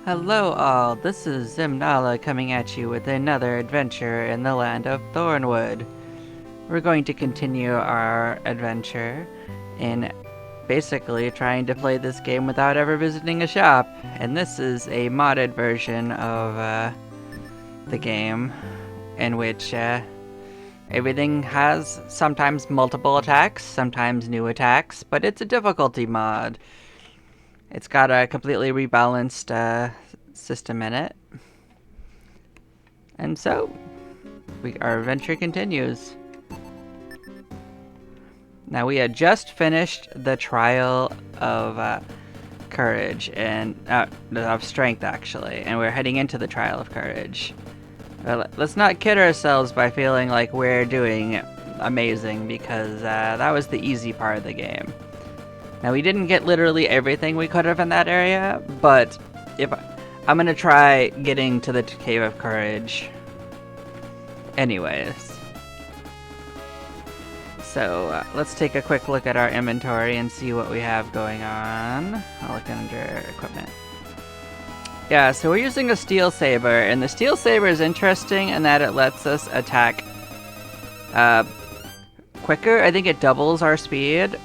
Hello all, this is Zimnala coming at you with another adventure in the land of Thornwood. We're going to continue our adventure in basically trying to play this game without ever visiting a shop. And this is a modded version of the game in which everything has sometimes multiple attacks, sometimes new attacks, but it's a difficulty mod. It's got a completely rebalanced system in it. And so, our adventure continues. Now, we had just finished the trial of courage, and of strength, actually, and we're heading into the trial of courage. Let's not kid ourselves by feeling like we're doing amazing, because that was the easy part of the game. Now, we didn't get literally everything we could have in that area, but I'm gonna try getting to the Cave of Courage anyways. So, let's take a quick look at our inventory and see what we have going on. I'll look under equipment. Yeah, so we're using a Steel Saber, and the Steel Saber is interesting in that it lets us attack quicker. I think it doubles our speed,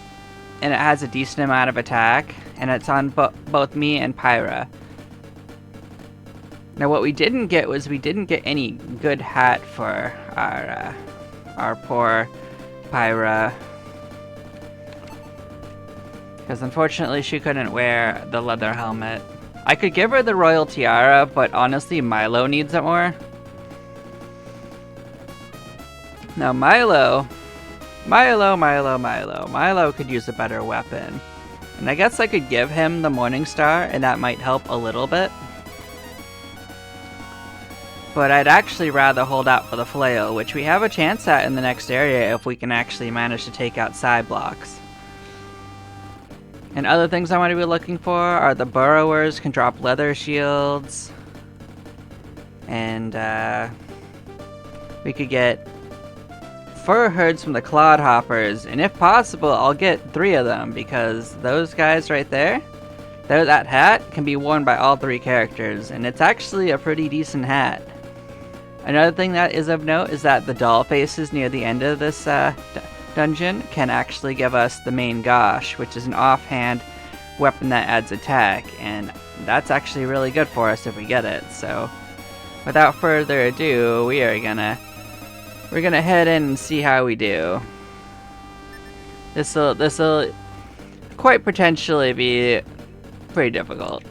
and it has a decent amount of attack, and it's on both me and Pyra. Now, what we didn't get was we didn't get any good hat for our poor Pyra, because unfortunately she couldn't wear the leather helmet. I could give her the royal tiara, but honestly Milo needs it more. Now Milo could use a better weapon, and I guess I could give him the Morning Star, and that might help a little bit. But I'd actually rather hold out for the flail, which we have a chance at in the next area if we can actually manage to take out side blocks. And other things I want to be looking for are the burrowers can drop leather shields. And we could get fur herds from the clodhoppers, and if possible I'll get 3 of them, because those guys right there, that hat can be worn by all 3 characters, and it's actually a pretty decent hat. Another thing that is of note is that the doll faces near the end of this dungeon can actually give us the main Gosh, which is an offhand weapon that adds attack, and that's actually really good for us if we get it. So without further ado, we're gonna head in and see how we do. This'll quite potentially be pretty difficult.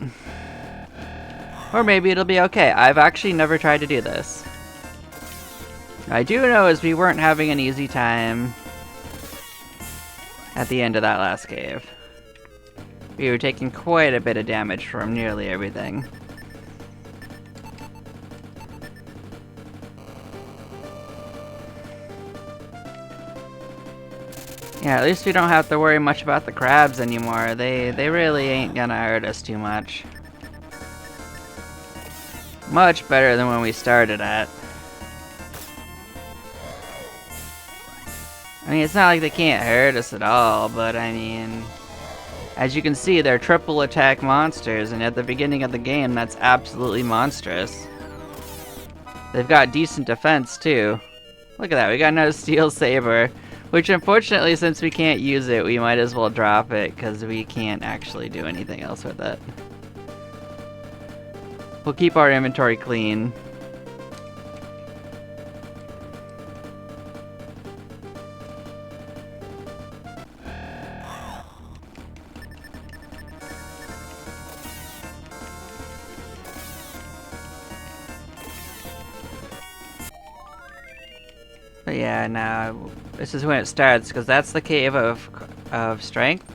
Or maybe it'll be okay. I've actually never tried to do this. I do know is we weren't having an easy time at the end of that last cave. We were taking quite a bit of damage from nearly everything. Yeah, at least we don't have to worry much about the crabs anymore. They really ain't gonna hurt us too much. Much better than when we started at. I mean, it's not like they can't hurt us at all, but I mean, as you can see, they're triple attack monsters, and at the beginning of the game, that's absolutely monstrous. They've got decent defense, too. Look at that, we got another Steel Saber, which unfortunately, since we can't use it, we might as well drop it, because we can't actually do anything else with it. We'll keep our inventory clean. But yeah, now this is when it starts, because that's the Cave of Strength.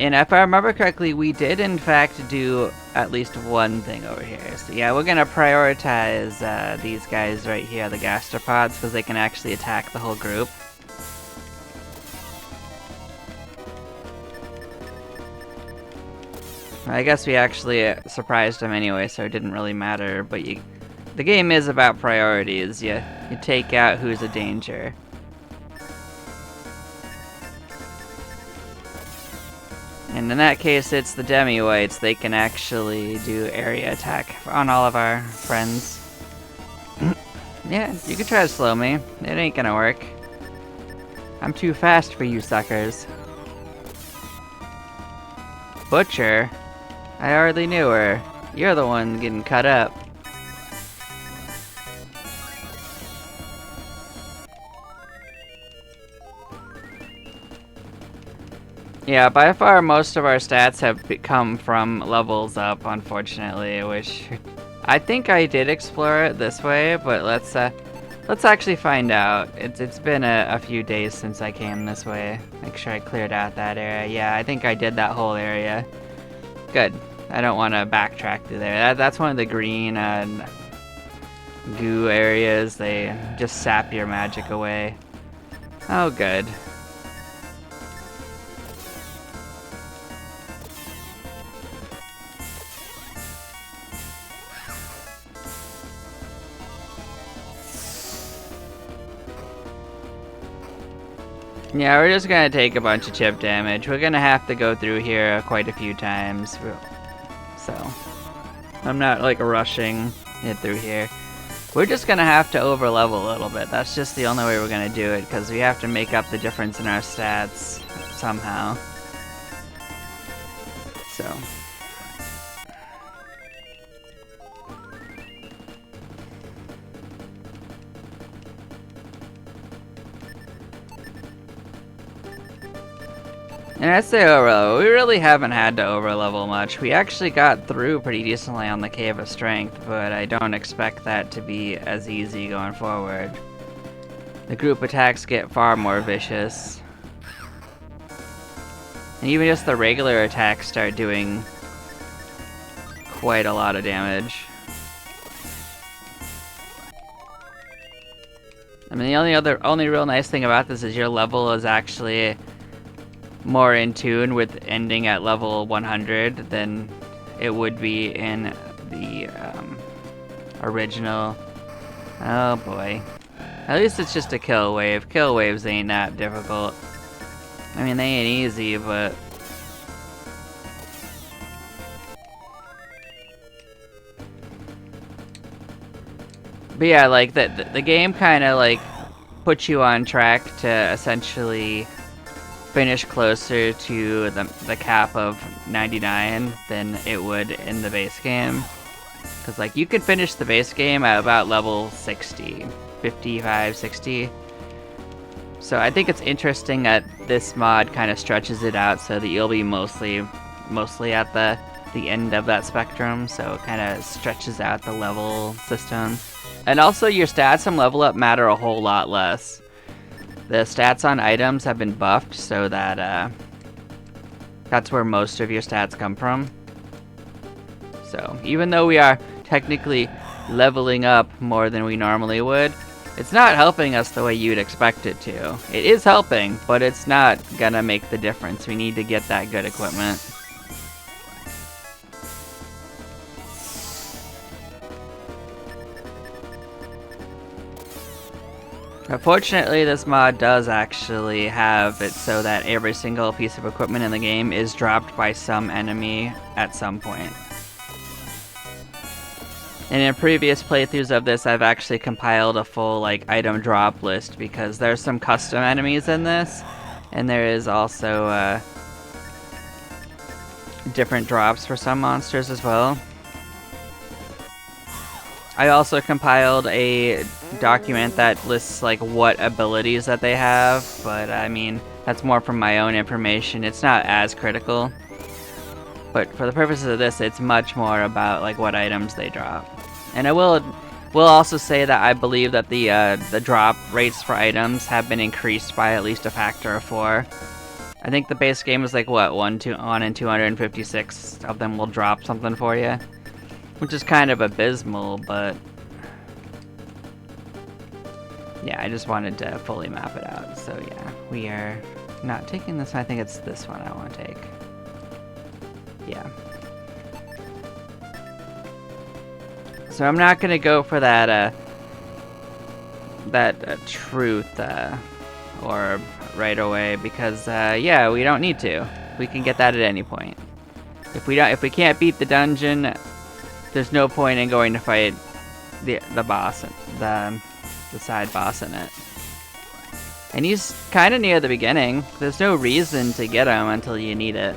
And if I remember correctly, we did in fact do at least one thing over here. So yeah, we're gonna prioritize these guys right here, the gastropods, because they can actually attack the whole group. I guess we actually surprised them anyway, so it didn't really matter, but the game is about priorities. You take out who's a danger. And in that case, it's the demi-whites. They can actually do area attack on all of our friends. Yeah, you can try to slow me. It ain't gonna work. I'm too fast for you suckers. Butcher? I hardly knew her. You're the one getting cut up. Yeah, by far most of our stats have come from levels up, unfortunately, which I think I did explore it this way, but let's actually find out. It's been a few days since I came this way. Make sure I cleared out that area. Yeah, I think I did that whole area. Good. I don't want to backtrack through there. That's one of the green goo areas. They just sap your magic away. Oh, good. Yeah, we're just gonna take a bunch of chip damage. We're gonna have to go through here quite a few times, so I'm not like rushing it through here. We're just gonna have to overlevel a little bit. That's just the only way we're gonna do it, because we have to make up the difference in our stats somehow. So. And I say overlevel, we really haven't had to overlevel much. We actually got through pretty decently on the Cave of Strength, but I don't expect that to be as easy going forward. The group attacks get far more vicious. And even just the regular attacks start doing quite a lot of damage. I mean, the only real nice thing about this is your level is actually more in tune with ending at level 100 than it would be in the original. Oh boy. At least it's just a kill wave. Kill waves ain't that difficult. I mean, they ain't easy, but yeah, like the game kind of like puts you on track to essentially finish closer to the cap of 99 than it would in the base game. Because like you could finish the base game at about level 60, 55, 60. So I think it's interesting that this mod kind of stretches it out so that you'll be mostly at the end of that spectrum. So it kind of stretches out the level system. And also your stats and level up matter a whole lot less. The stats on items have been buffed so that that's where most of your stats come from. So even though we are technically leveling up more than we normally would, it's not helping us the way you'd expect it to. It is helping, but it's not gonna make the difference. We need to get that good equipment. Unfortunately, this mod does actually have it so that every single piece of equipment in the game is dropped by some enemy at some point. And in previous playthroughs of this, I've actually compiled a full like item drop list because there's some custom enemies in this, and there is also different drops for some monsters as well. I also compiled a document that lists like what abilities that they have, but I mean, that's more from my own information. It's not as critical. But for the purposes of this, it's much more about like what items they drop. And I will also say that I believe that the drop rates for items have been increased by at least a factor of 4. I think the base game is like what, 1 in 256 of them will drop something for you. Which is kind of abysmal, but yeah, I just wanted to fully map it out. So yeah, we are not taking this one. I think it's this one I want to take. Yeah. So I'm not gonna go for that truth orb right away because yeah, we don't need to. We can get that at any point. If we can't beat the dungeon, there's no point in going to fight the boss, the side boss in it. And he's kind of near the beginning. There's no reason to get him until you need it.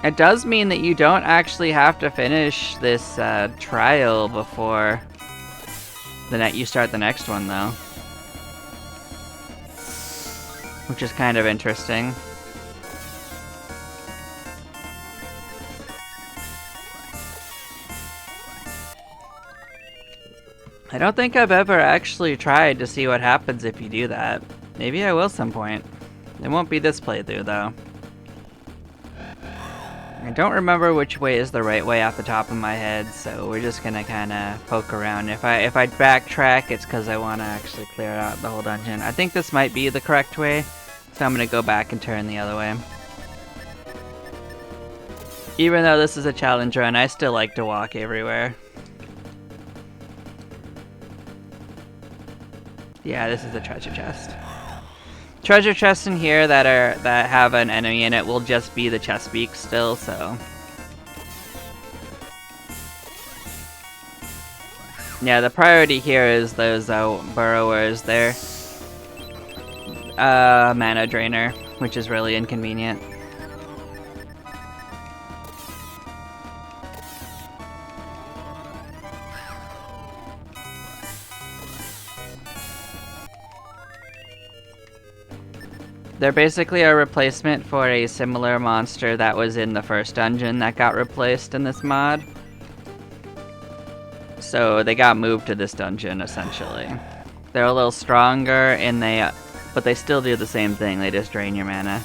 It does mean that you don't actually have to finish this trial before you start the next one, though. Which is kind of interesting. I don't think I've ever actually tried to see what happens if you do that. Maybe I will some point. It won't be this playthrough, though. I don't remember which way is the right way off the top of my head, so we're just gonna kind of poke around. If I backtrack, it's because I want to actually clear out the whole dungeon. I think this might be the correct way, so I'm gonna go back and turn the other way. Even though this is a challenge run, I still like to walk everywhere. Yeah, this is the treasure chest. Treasure chests in here that have an enemy in it will just be the chest beaks still, so. Yeah, the priority here is those burrowers there. Mana drainer, which is really inconvenient. They're basically a replacement for a similar monster that was in the first dungeon that got replaced in this mod. So they got moved to this dungeon, essentially. They're a little stronger, but they still do the same thing, they just drain your mana.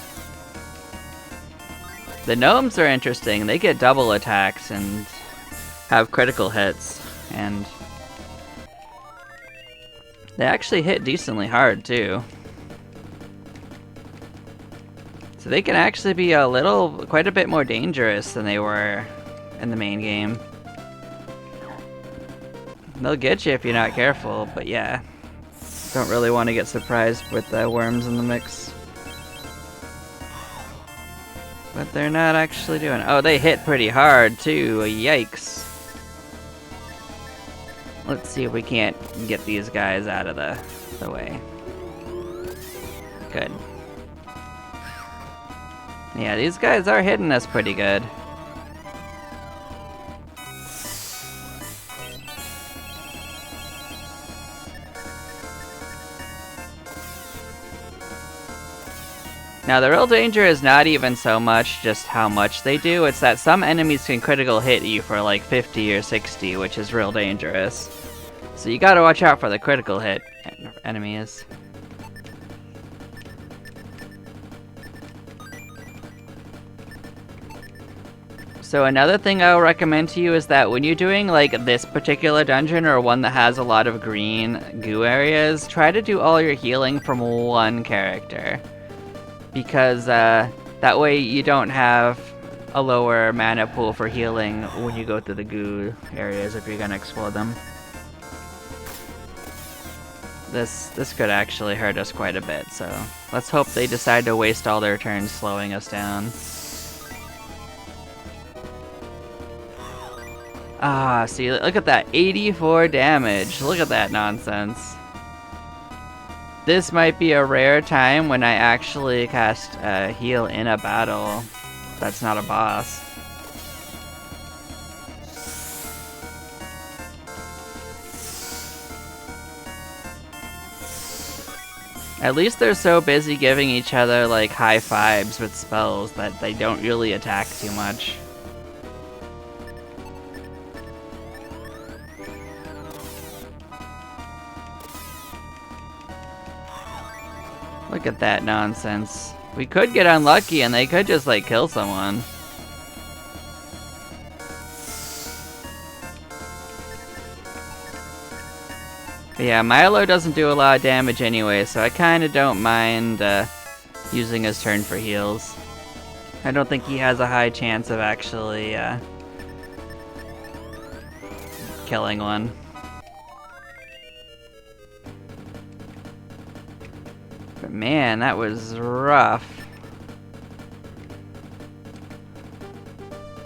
The gnomes are interesting, they get double attacks and have critical hits, and they actually hit decently hard, too. So they can actually be quite a bit more dangerous than they were in the main game. They'll get you if you're not careful, but yeah. Don't really want to get surprised with the worms in the mix. But they're not actually doing it. Oh, they hit pretty hard too, yikes. Let's see if we can't get these guys out of the way. Good. Yeah, these guys are hitting us pretty good. Now the real danger is not even so much just how much they do, it's that some enemies can critical hit you for like 50 or 60, which is real dangerous. So you gotta watch out for the critical hit enemies. So another thing I'll recommend to you is that when you're doing like this particular dungeon or one that has a lot of green goo areas, try to do all your healing from one character. Because that way you don't have a lower mana pool for healing when you go through the goo areas if you're gonna explode them. This could actually hurt us quite a bit, so let's hope they decide to waste all their turns slowing us down. Ah, see, look at that, 84 damage. Look at that nonsense. This might be a rare time when I actually cast heal in a battle that's not a boss. At least they're so busy giving each other like high fives with spells that they don't really attack too much. Look at that nonsense. We could get unlucky and they could just like kill someone. But yeah, Milo doesn't do a lot of damage anyway, so I kinda don't mind using his turn for heals. I don't think he has a high chance of actually killing one. Man, that was rough.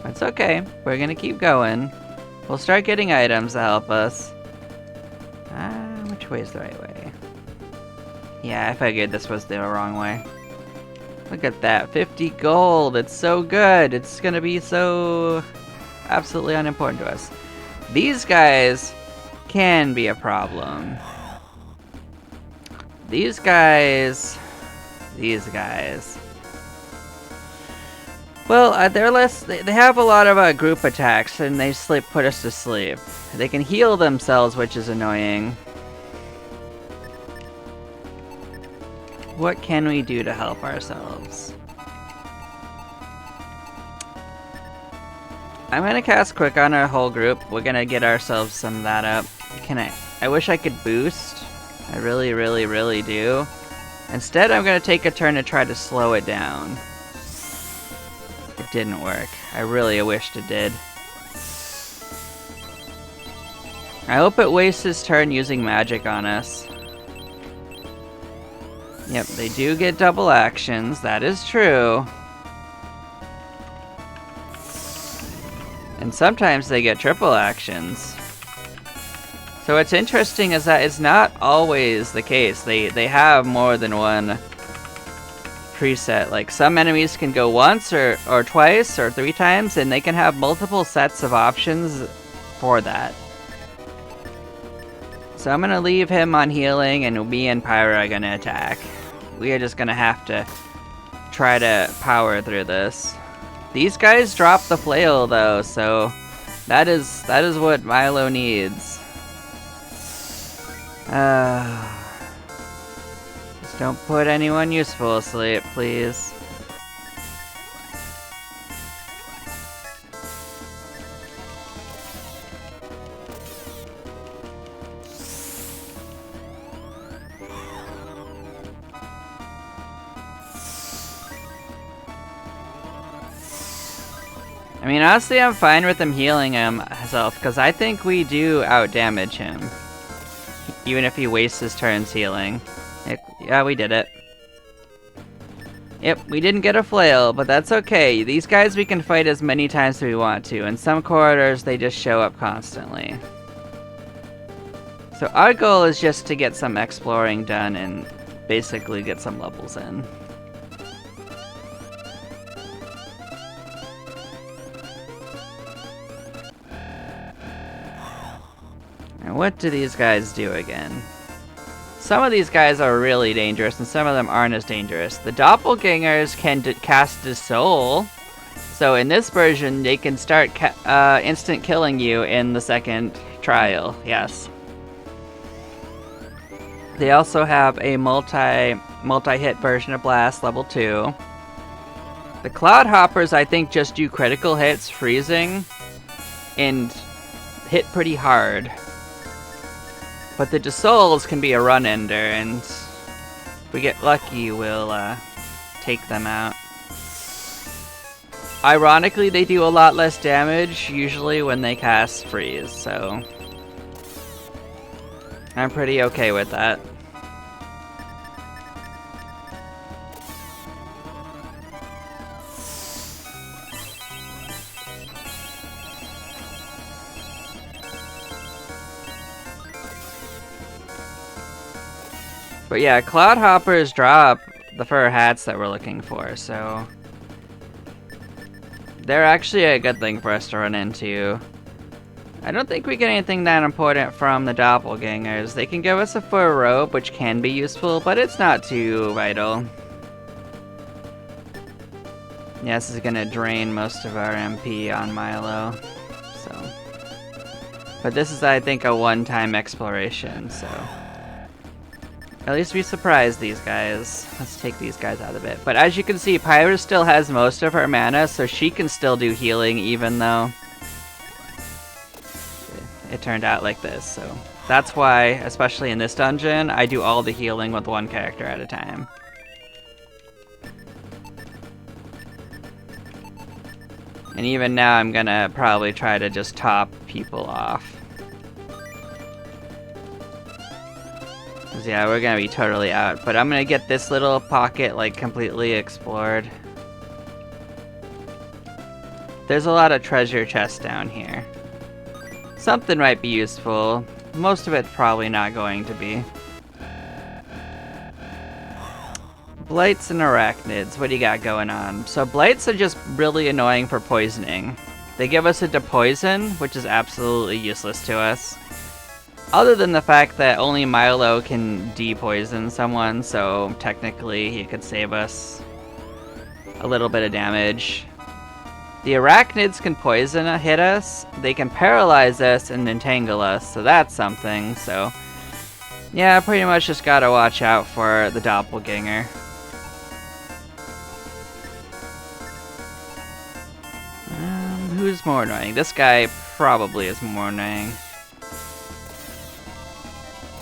It's okay. We're gonna keep going. We'll start getting items to help us. Which way is the right way? Yeah, I figured this was the wrong way. Look at that, 50 gold. It's so good. It's gonna be so absolutely unimportant to us. These guys can be a problem. These guys. Well, they're less. They have a lot of group attacks, and they put us to sleep. They can heal themselves, which is annoying. What can we do to help ourselves? I'm gonna cast Quick on our whole group. We're gonna get ourselves some of that up. I wish I could boost. I really, really, really do. Instead, I'm gonna take a turn to try to slow it down. It didn't work. I really wished it did. I hope it wastes his turn using magic on us. Yep, they do get double actions, that is true. And sometimes they get triple actions. So what's interesting is that it's not always the case. They have more than one preset. Like some enemies can go once or twice or 3 times, and they can have multiple sets of options for that. So I'm gonna leave him on healing, and me and Pyra are gonna attack. We are just gonna have to try to power through this. These guys drop the flail though, so that is what Milo needs. Just don't put anyone useful asleep, please. I mean, honestly, I'm fine with him healing himself, because I think we do outdamage him. Even if he wastes his turns healing. Yeah, we did it. Yep, we didn't get a flail, but that's okay. These guys we can fight as many times as we want to. In some corridors, they just show up constantly. So our goal is just to get some exploring done and basically get some levels in. And what do these guys do again? Some of these guys are really dangerous, and some of them aren't as dangerous. The doppelgangers can cast Dissoul, so in this version, they can start instant killing you in the second trial. Yes. They also have a multi-hit version of Blast, level 2. The Cloudhoppers, I think, just do critical hits, freezing, and hit pretty hard. But the Dissouls can be a run-ender, and if we get lucky, we'll take them out. Ironically, they do a lot less damage, usually when they cast Freeze, so I'm pretty okay with that. But yeah, Cloudhoppers drop the fur hats that we're looking for, so they're actually a good thing for us to run into. I don't think we get anything that important from the doppelgangers. They can give us a fur robe, which can be useful, but it's not too vital. Yeah, this is gonna drain most of our MP on Milo, so. But this is, I think, a one-time exploration, so. At least we surprised these guys. Let's take these guys out of it. But as you can see, Pyra still has most of her mana, so she can still do healing even though it turned out like this. So that's why, especially in this dungeon, I do all the healing with one character at a time. And even now, I'm gonna probably try to just top people off. 'Cause yeah, we're gonna be totally out. But I'm gonna get this little pocket like completely explored. There's a lot of treasure chests down here. Something might be useful. Most of it's probably not going to be. Blights and arachnids, what do you got going on? So blights are just really annoying for poisoning. They give us a depoison, which is absolutely useless to us. Other than the fact that only Milo can depoison someone, so technically he could save us a little bit of damage. The arachnids can hit us, they can paralyze us and entangle us, so that's something, so... yeah, pretty much just gotta watch out for the doppelganger. Who's more annoying? This guy probably is more annoying.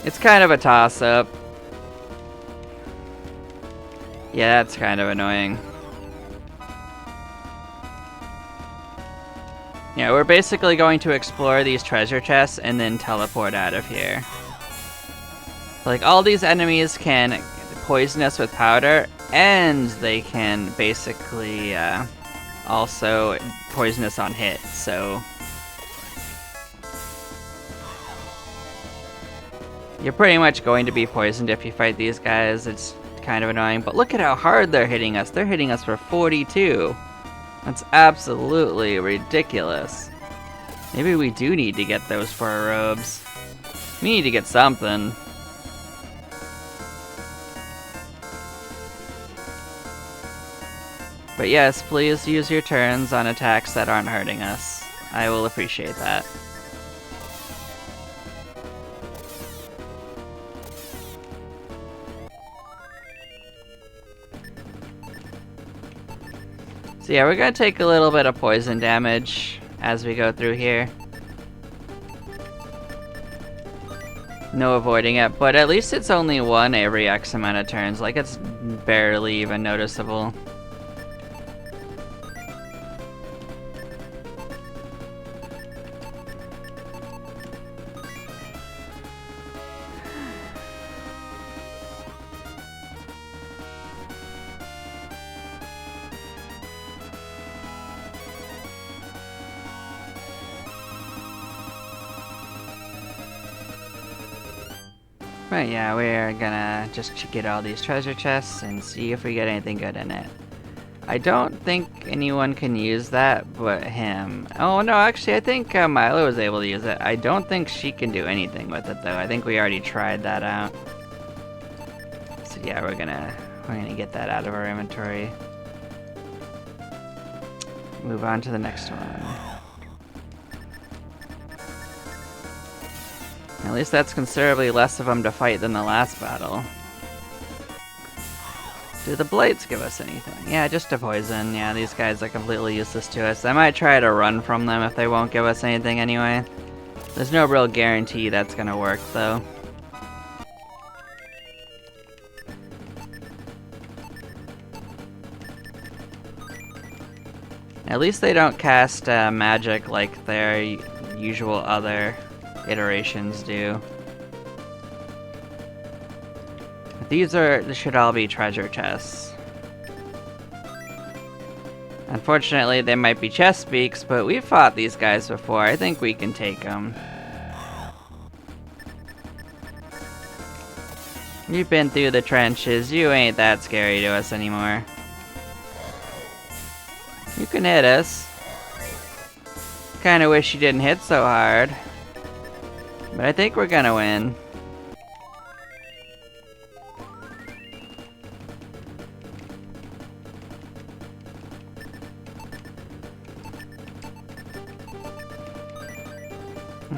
It's kind of a toss-up. Yeah, that's kind of annoying. Yeah, we're basically going to explore these treasure chests and then teleport out of here. Like, all these enemies can poison us with powder, and they can basically also poison us on hit, so... you're pretty much going to be poisoned if you fight these guys. It's kind of annoying, but look at how hard they're hitting us. They're hitting us for 42. That's absolutely ridiculous. Maybe we do need to get those for our robes. We need to get something. But yes, please use your turns on attacks that aren't hurting us. I will appreciate that. So yeah, we're gonna take a little bit of poison damage as we go through here. No avoiding it, but at least it's only one every X amount of turns. Like, it's barely even noticeable. But yeah, we're gonna just get all these treasure chests and see if we get anything good in it. I don't think anyone can use that but him. Oh no, actually I think Milo was able to use it. I don't think she can do anything with it though. I think we already tried that out. So yeah, we're gonna get that out of our inventory. Move on to the next one. At least that's considerably less of them to fight than the last battle. Do the blights give us anything? Yeah, just a poison. Yeah, these guys are completely useless to us. I might try to run from them if they won't give us anything anyway. There's no real guarantee that's gonna work, though. At least they don't cast magic like their usual other iterations do. These should all be treasure chests. Unfortunately, they might be chest beaks, but we've fought these guys before. I think we can take them. You've been through the trenches. You ain't that scary to us anymore. You can hit us. Kinda wish you didn't hit so hard. But I think we're gonna win.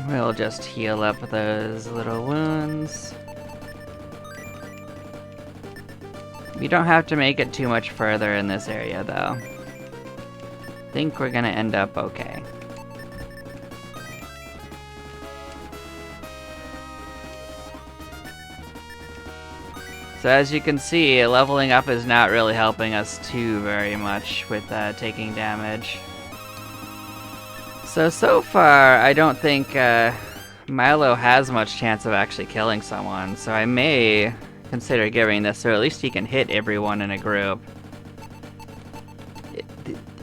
We'll just heal up those little wounds. We don't have to make it too much further in this area though. I think we're gonna end up okay. So as you can see, leveling up is not really helping us too very much with taking damage. So far, I don't think Milo has much chance of actually killing someone, so I may consider giving this, so at least he can hit everyone in a group.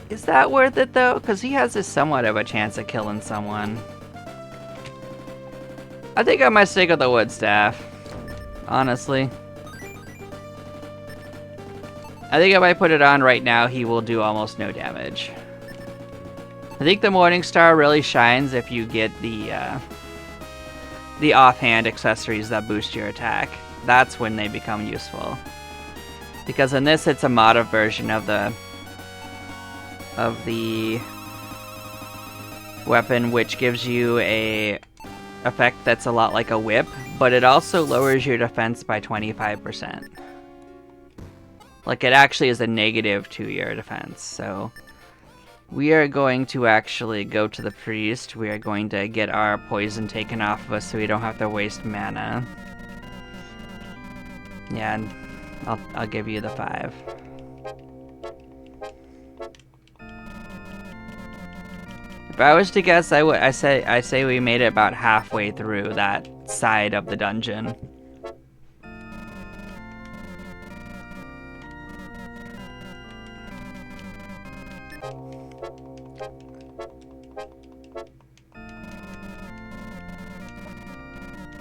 Is that worth it though? Because he has somewhat of a chance of killing someone. I think I might stick with the wood staff, honestly. I think if I put it on right now, he will do almost no damage. I think the Morning Star really shines if you get the offhand accessories that boost your attack. That's when they become useful. Because in this, it's a modded version of the weapon, which gives you a effect that's a lot like a whip, but it also lowers your defense by 25%. Like, it actually is a negative to your defense, so we are going to actually go to the priest. We are going to get our poison taken off of us so we don't have to waste mana. Yeah, and I'll give you the 5. If I was to guess, I say we made it about halfway through that side of the dungeon.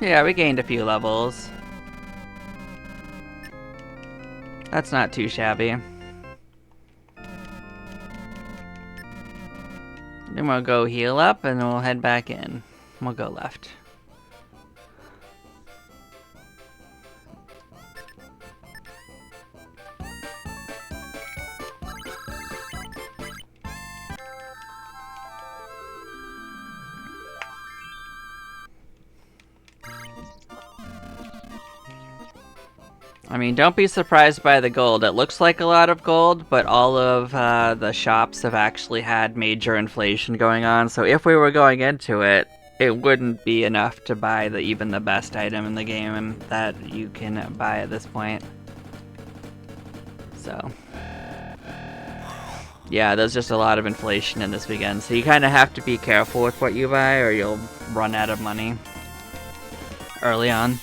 Yeah, we gained a few levels. That's not too shabby. Then we'll go heal up and then we'll head back in. We'll go left. I mean, don't be surprised by the gold. It looks like a lot of gold, but all of the shops have actually had major inflation going on, so if we were going into it, it wouldn't be enough to buy even the best item in the game that you can buy at this point. So, yeah, there's just a lot of inflation in this weekend, so you kind of have to be careful with what you buy or you'll run out of money early on.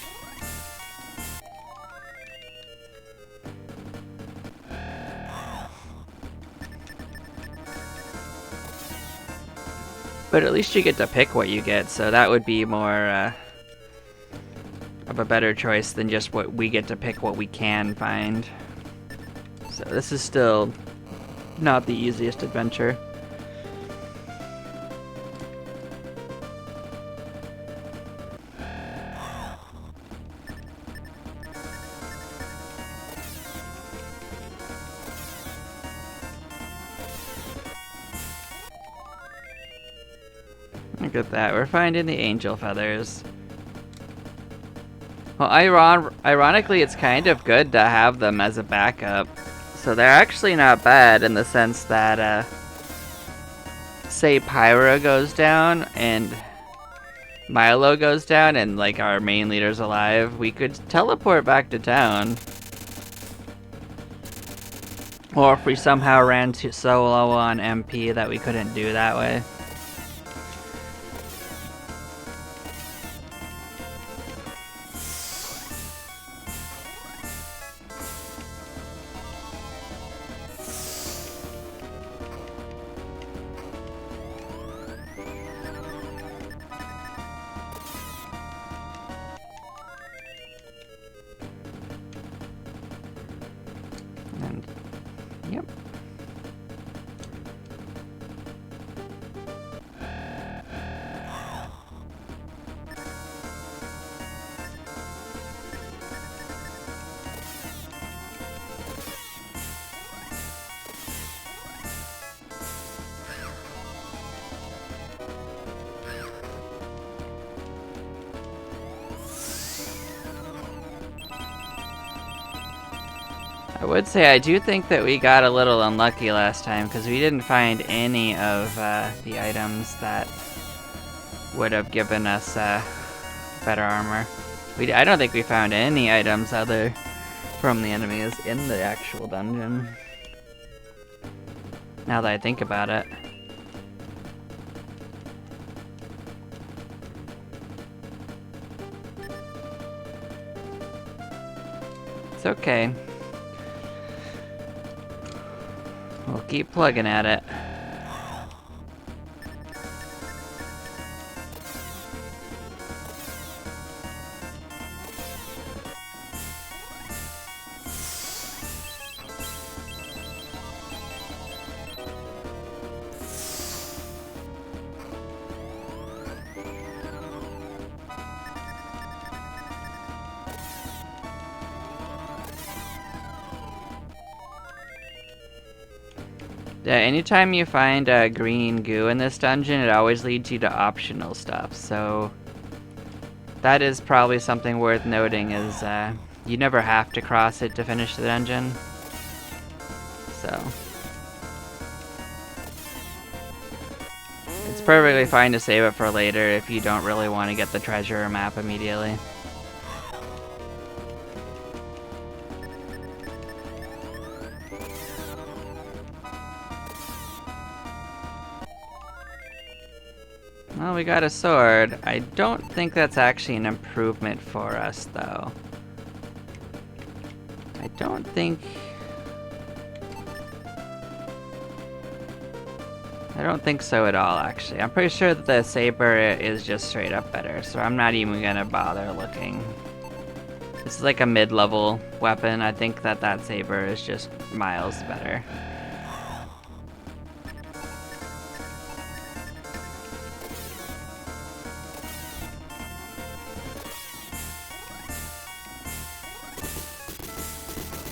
But at least you get to pick what you get, so that would be more of a better choice than just what we get to pick what we can find. So this is still not the easiest adventure. Look at that, we're finding the angel feathers. Well, ironically, it's kind of good to have them as a backup. So they're actually not bad in the sense that, say Pyra goes down and Milo goes down and, like, our main leader's alive, we could teleport back to town. Or if we somehow ran so low on MP that we couldn't do that way. And, yep. I would say I do think that we got a little unlucky last time because we didn't find any of the items that would have given us better armor. I don't think we found any items other from the enemies in the actual dungeon. Now that I think about it. It's okay. We'll keep plugging at it. Yeah, anytime you find green goo in this dungeon, it always leads you to optional stuff, so that is probably something worth noting, is you never have to cross it to finish the dungeon. So it's perfectly fine to save it for later if you don't really want to get the treasure or map immediately. Well, we got a sword. I don't think that's actually an improvement for us, though. I don't think so at all, actually. I'm pretty sure that the saber is just straight up better, so I'm not even gonna bother looking. This is like a mid-level weapon. I think that saber is just miles better.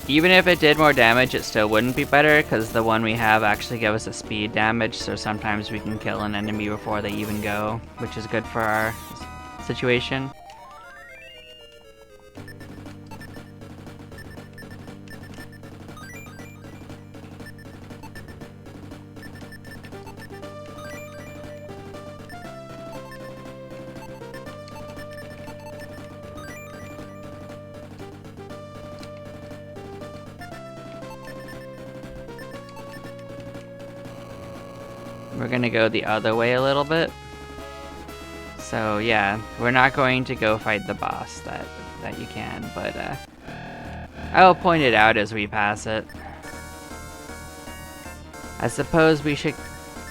Even if it did more damage, it still wouldn't be better, because the one we have actually gives us a speed damage, so sometimes we can kill an enemy before they even go, which is good for our situation. We're gonna go the other way a little bit. So yeah, we're not going to go fight the boss that you can, but I will point it out as we pass it. I suppose we should...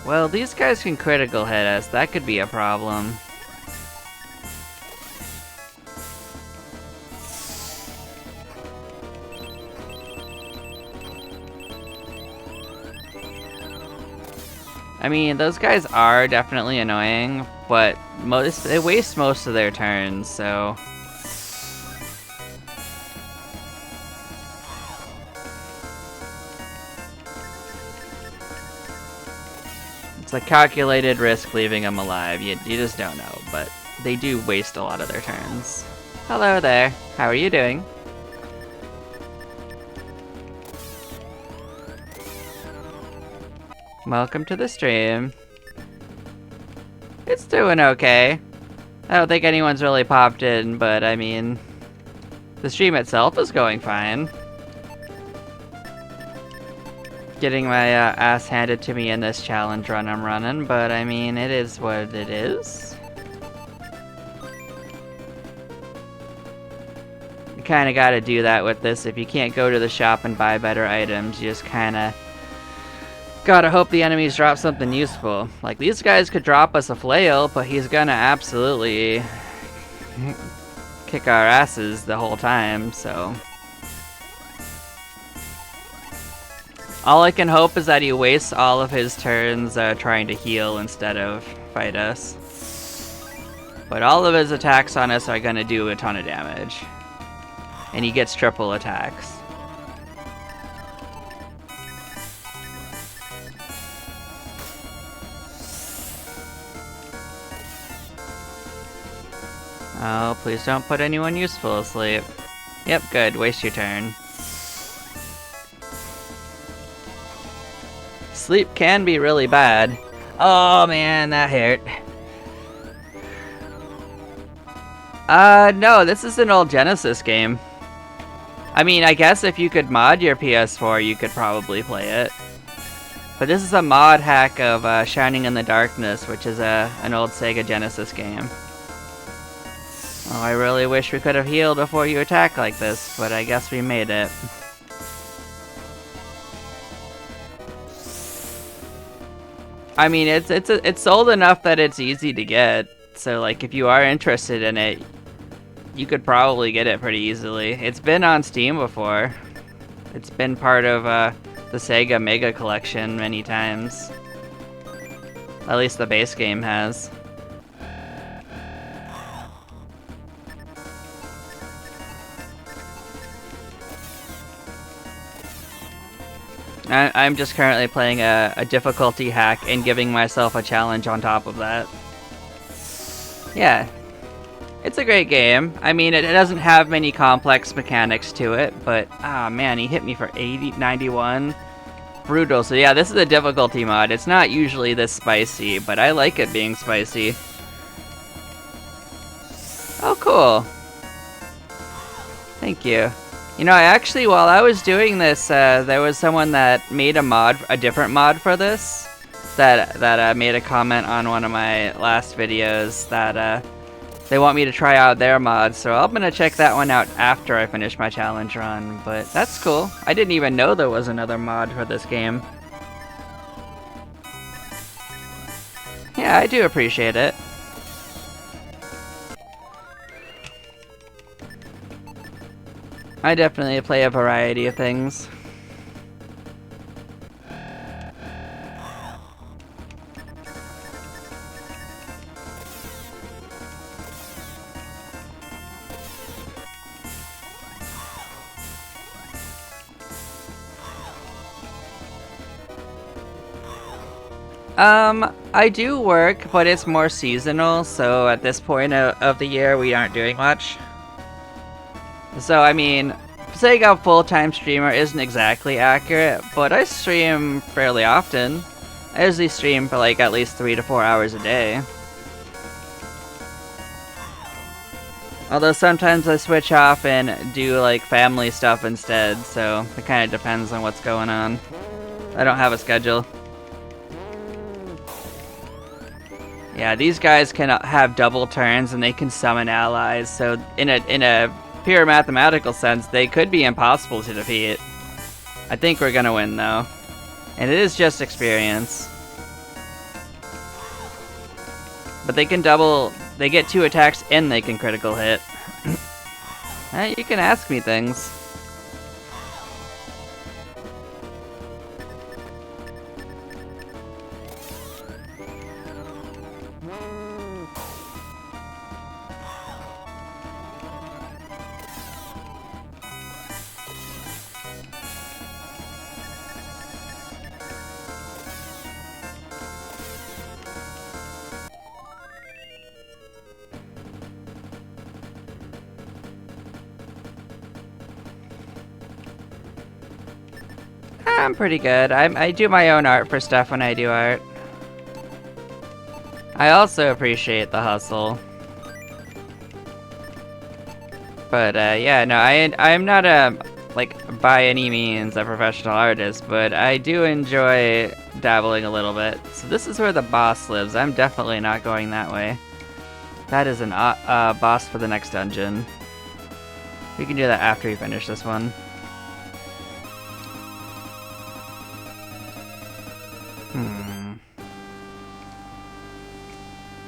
Well, these guys can critical hit us. That could be a problem. I mean, those guys are definitely annoying, but they waste most of their turns, so... It's a calculated risk leaving them alive. You just don't know, but they do waste a lot of their turns. Hello there. How are you doing? Welcome to the stream. It's doing okay. I don't think anyone's really popped in, but I mean, the stream itself is going fine. Getting my ass handed to me in this challenge run I'm running, but I mean, it is what it is. You kinda gotta do that with this. If you can't go to the shop and buy better items, you just kinda gotta hope the enemies drop something useful. Like, these guys could drop us a flail, but he's gonna absolutely kick our asses the whole time, so... All I can hope is that he wastes all of his turns trying to heal instead of fight us. But all of his attacks on us are gonna do a ton of damage. And he gets triple attacks. Oh, please don't put anyone useful asleep. Yep, good. Waste your turn. Sleep can be really bad. Oh man, that hurt. No, this is an old Genesis game. I mean, I guess if you could mod your PS4, you could probably play it. But this is a mod hack of Shining in the Darkness, which is an old Sega Genesis game. Oh, I really wish we could have healed before you attack like this, but I guess we made it. I mean, it's old enough that it's easy to get, so like if you are interested in it, you could probably get it pretty easily. It's been on Steam before. It's been part of the Sega Mega Collection many times. At least the base game has. I'm just currently playing a difficulty hack and giving myself a challenge on top of that. Yeah. It's a great game. I mean, it doesn't have many complex mechanics to it, but, ah man, he hit me for 91. Brutal. So yeah, this is a difficulty mod. It's not usually this spicy, but I like it being spicy. Oh, cool. Thank you. You know, actually, while I was doing this, there was someone that made a different mod for this, that made a comment on one of my last videos that, they want me to try out their mod, so I'm gonna check that one out after I finish my challenge run, but that's cool. I didn't even know there was another mod for this game. Yeah, I do appreciate it. I definitely play a variety of things. I do work, but it's more seasonal, so at this point of the year we aren't doing much. So, I mean, saying a full-time streamer isn't exactly accurate, but I stream fairly often. I usually stream for like at least 3 to 4 hours a day. Although sometimes I switch off and do like family stuff instead, so it kind of depends on what's going on. I don't have a schedule. Yeah, these guys can have double turns and they can summon allies, so in a pure mathematical sense, they could be impossible to defeat. I think we're gonna win though. And it is just experience. But they can they get 2 attacks and they can critical hit. You can ask me things. I'm pretty good. I do my own art for stuff when I do art. I also appreciate the hustle. But yeah, no, I'm not like by any means a professional artist, but I do enjoy dabbling a little bit. So this is where the boss lives. I'm definitely not going that way. That is an boss for the next dungeon. We can do that after we finish this one.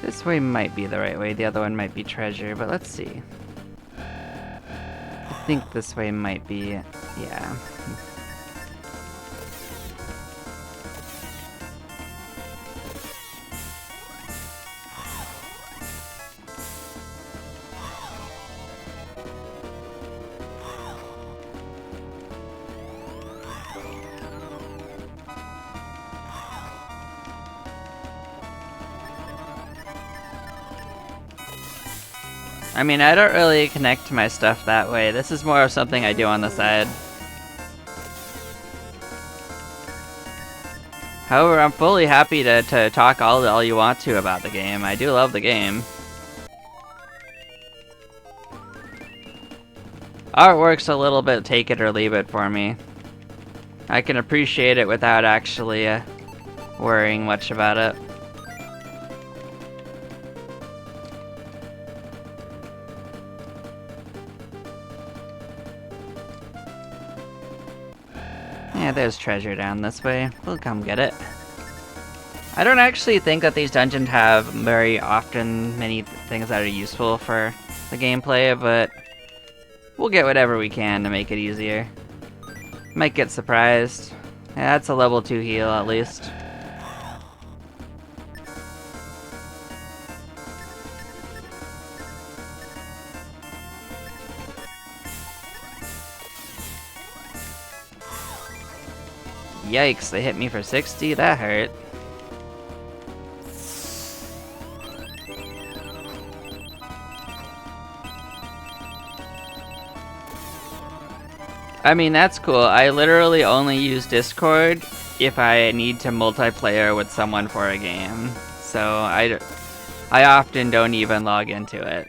This way might be the right way, the other one might be treasure, but let's see. I think this way might be, yeah. I mean, I don't really connect to my stuff that way. This is more of something I do on the side. However, I'm fully happy to talk all you want to about the game. I do love the game. Artwork's a little bit take it or leave it for me. I can appreciate it without actually worrying much about it. Yeah, there's treasure down this way. We'll come get it. I don't actually think that these dungeons have very often many things that are useful for the gameplay, but we'll get whatever we can to make it easier. Might get surprised. Yeah, that's a level 2 heal at least. Yikes, they hit me for 60? That hurt. I mean, that's cool. I literally only use Discord if I need to multiplayer with someone for a game. So I often don't even log into it.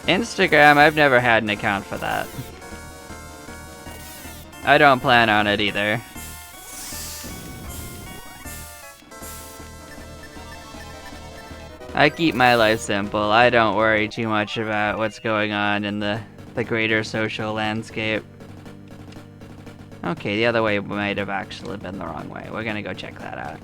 Instagram, I've never had an account for that. I don't plan on it either. I keep my life simple. I don't worry too much about what's going on in the greater social landscape. Okay, the other way might have actually been the wrong way. We're gonna go check that out.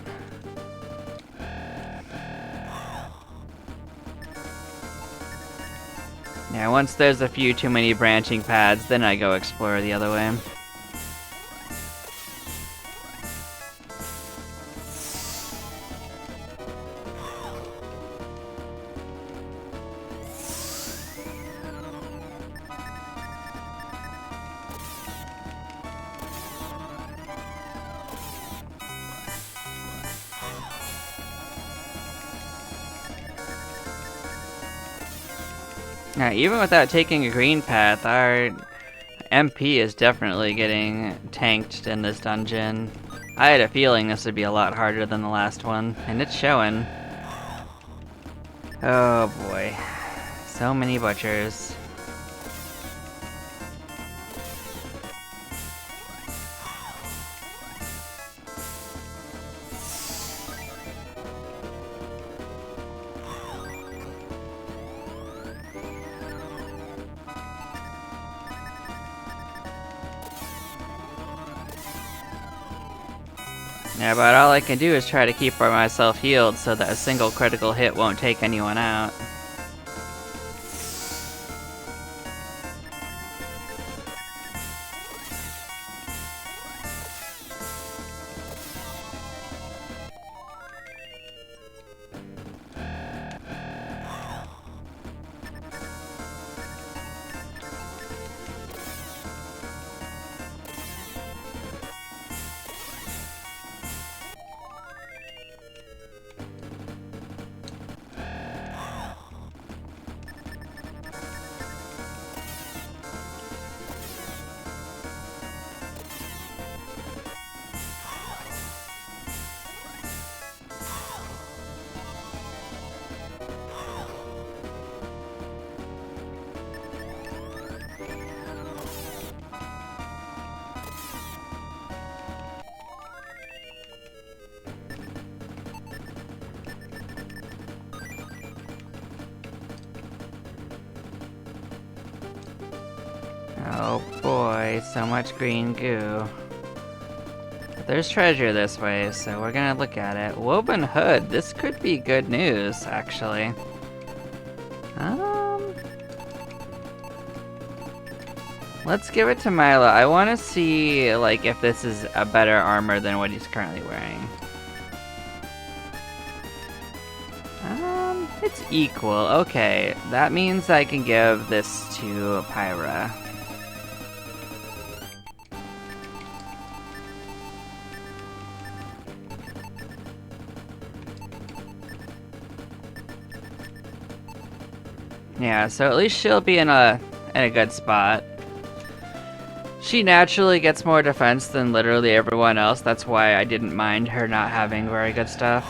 Yeah, once there's a few too many branching paths, then I go explore the other way. Yeah, even without taking a green path, our MP is definitely getting tanked in this dungeon. I had a feeling this would be a lot harder than the last one, and it's showing. Oh boy. So many butchers. Yeah, but all I can do is try to keep myself healed so that a single critical hit won't take anyone out. Oh boy, so much green goo. But there's treasure this way, so we're gonna look at it. Woven hood, this could be good news, actually. Let's give it to Milo. I want to see, like, if this is a better armor than what he's currently wearing. It's equal. Okay, that means I can give this to Pyra. Yeah, so at least she'll be in a good spot. She naturally gets more defense than literally everyone else. That's why I didn't mind her not having very good stuff.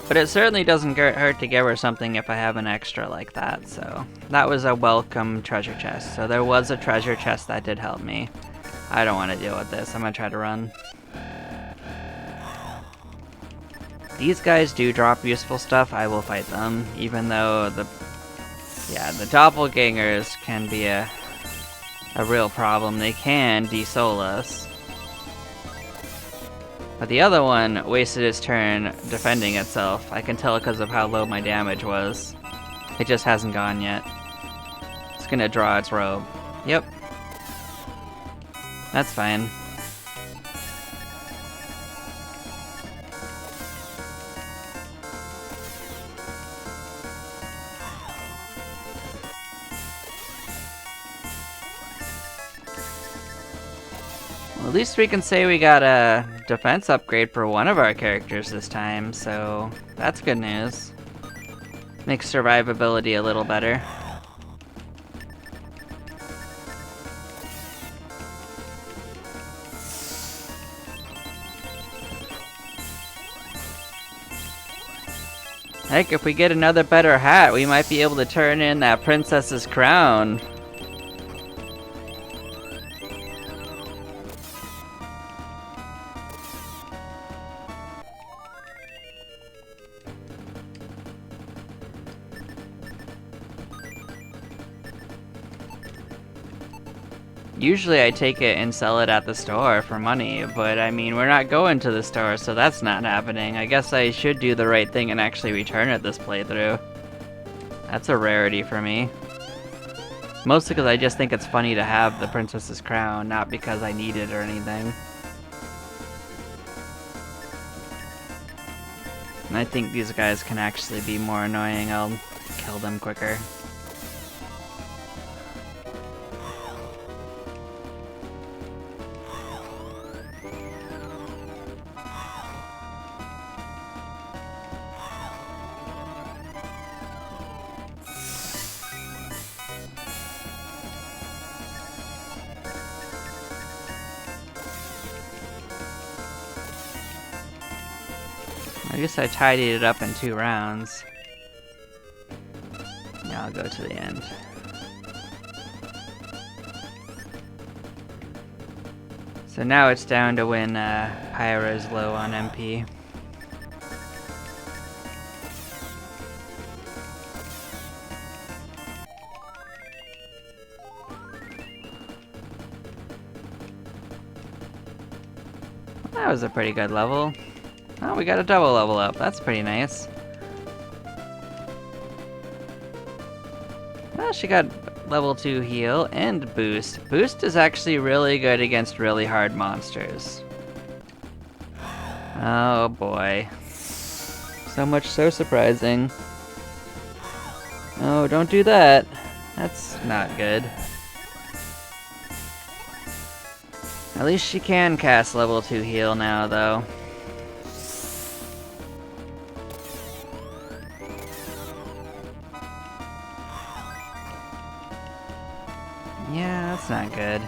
But it certainly doesn't hurt to give her something if I have an extra like that, so... That was a welcome treasure chest. So there was a treasure chest that did help me. I don't want to deal with this. I'm gonna try to run. These guys do drop useful stuff. I will fight them, even though the doppelgangers can be a real problem. They can de-soul us. But the other one wasted its turn defending itself. I can tell because of how low my damage was. It just hasn't gone yet. It's gonna draw its robe. Yep. That's fine. Well, at least we can say we got a defense upgrade for one of our characters this time, so that's good news. Makes survivability a little better. Heck, if we get another better hat, we might be able to turn in that princess's crown. Usually I take it and sell it at the store for money, but I mean, we're not going to the store, so that's not happening. I guess I should do the right thing and actually return it this playthrough. That's a rarity for me. Mostly because I just think it's funny to have the princess's crown, not because I need it or anything. And I think these guys can actually be more annoying. I'll kill them quicker. I guess I tidied it up in 2 rounds. Now I'll go to the end. So now it's down to when Pyra's low on MP. That was a pretty good level. Oh, we got a double level up. That's pretty nice. Well, she got level 2 heal and boost. Boost is actually really good against really hard monsters. Oh boy. So much so surprising. Oh, don't do that. That's not good. At least she can cast level 2 heal now, though. Yeah, that's not good.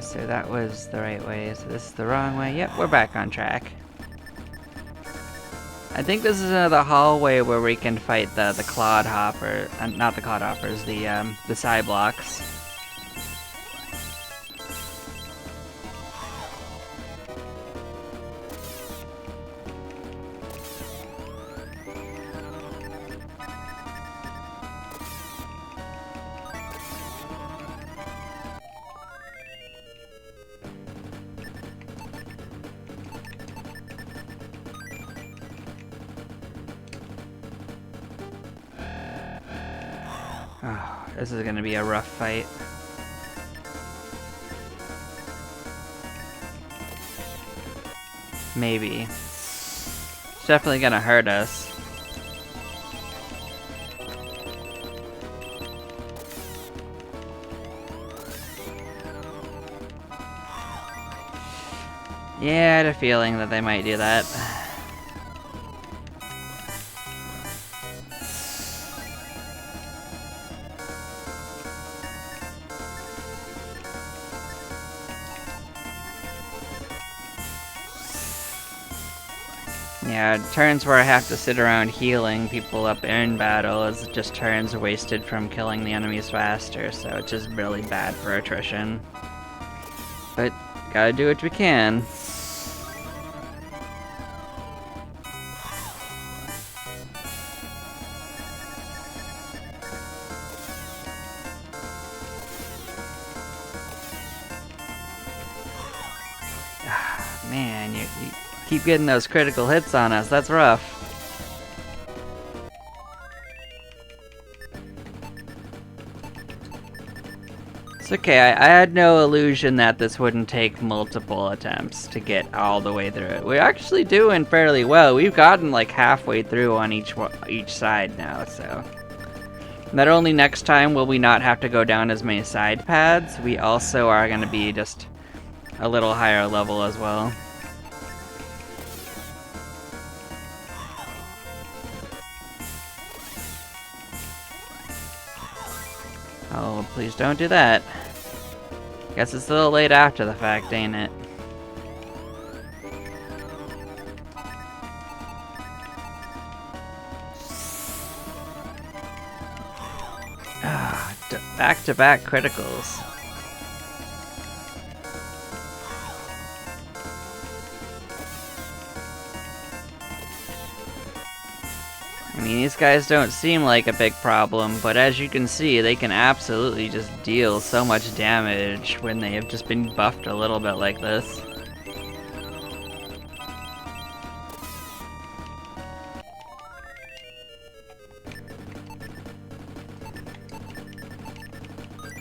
So that was the right way, so this is the wrong way. Yep, we're back on track. I think this is another hallway where we can fight the Clodhopper, not the Clodhoppers, the Cyblocks. Oh, this is gonna be a rough fight. Maybe. It's definitely gonna hurt us. Yeah, I had a feeling that they might do that. Yeah, turns where I have to sit around healing people up in battle is just turns wasted from killing the enemies faster, so it's just really bad for attrition. But gotta do what we can. Man, you keep getting those critical hits on us. That's rough. It's okay. I had no illusion that this wouldn't take multiple attempts to get all the way through it. We're actually doing fairly well. We've gotten like halfway through on each side now, so. Not only next time will we not have to go down as many side paths, we also are going to be just a little higher level as well. Oh, please don't do that. Guess it's a little late after the fact, ain't it? Ah, back-to-back criticals. I mean, these guys don't seem like a big problem, but as you can see, they can absolutely just deal so much damage when they have just been buffed a little bit like this.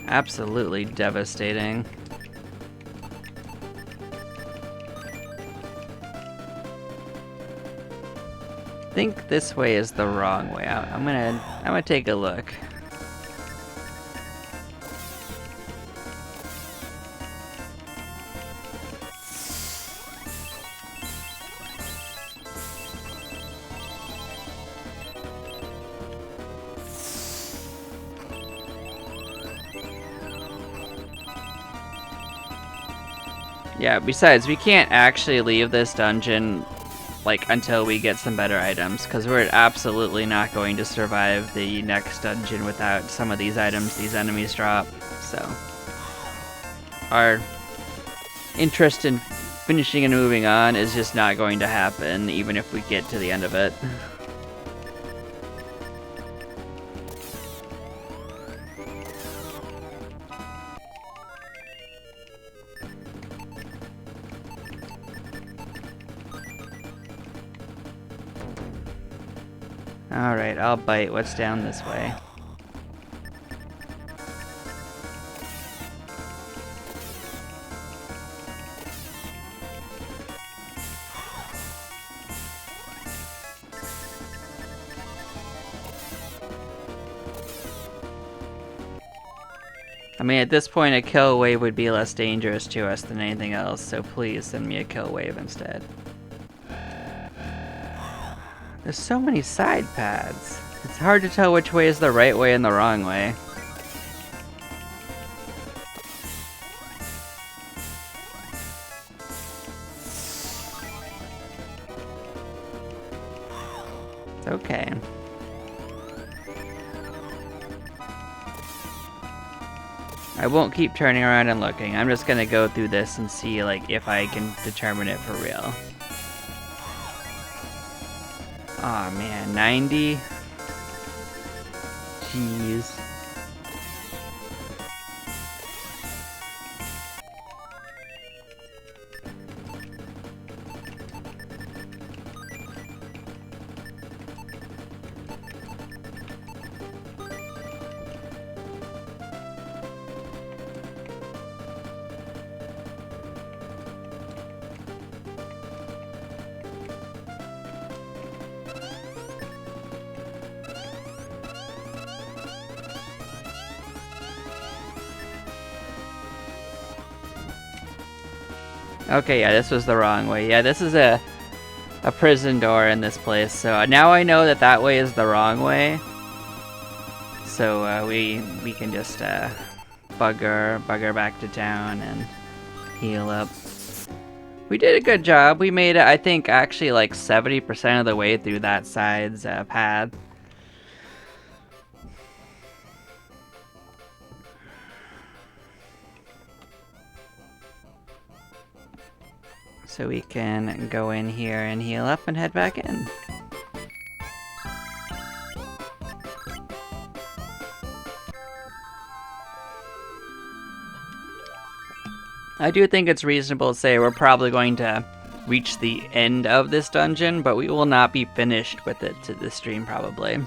Absolutely devastating. I think this way is the wrong way out. I'm gonna take a look. Yeah, besides, we can't actually leave this dungeon like until we get some better items, because we're absolutely not going to survive the next dungeon without some of these items these enemies drop. So our interest in finishing and moving on is just not going to happen, even if we get to the end of it. Alright, I'll bite. What's down this way? I mean, at this point, a kill wave would be less dangerous to us than anything else, so please send me a kill wave instead. There's so many side paths. It's hard to tell which way is the right way and the wrong way. It's okay. I won't keep turning around and looking. I'm just gonna go through this and see like if I can determine it for real. Aw, oh, man, 90? Jeez. Okay, yeah, this was the wrong way. Yeah, this is a prison door in this place, so now I know that that way is the wrong way. So we can just bugger back to town and heal up. We did a good job. We made it, I think, actually like 70% of the way through that side's path. So we can go in here and heal up and head back in. I do think it's reasonable to say we're probably going to reach the end of this dungeon, but we will not be finished with it to this stream probably.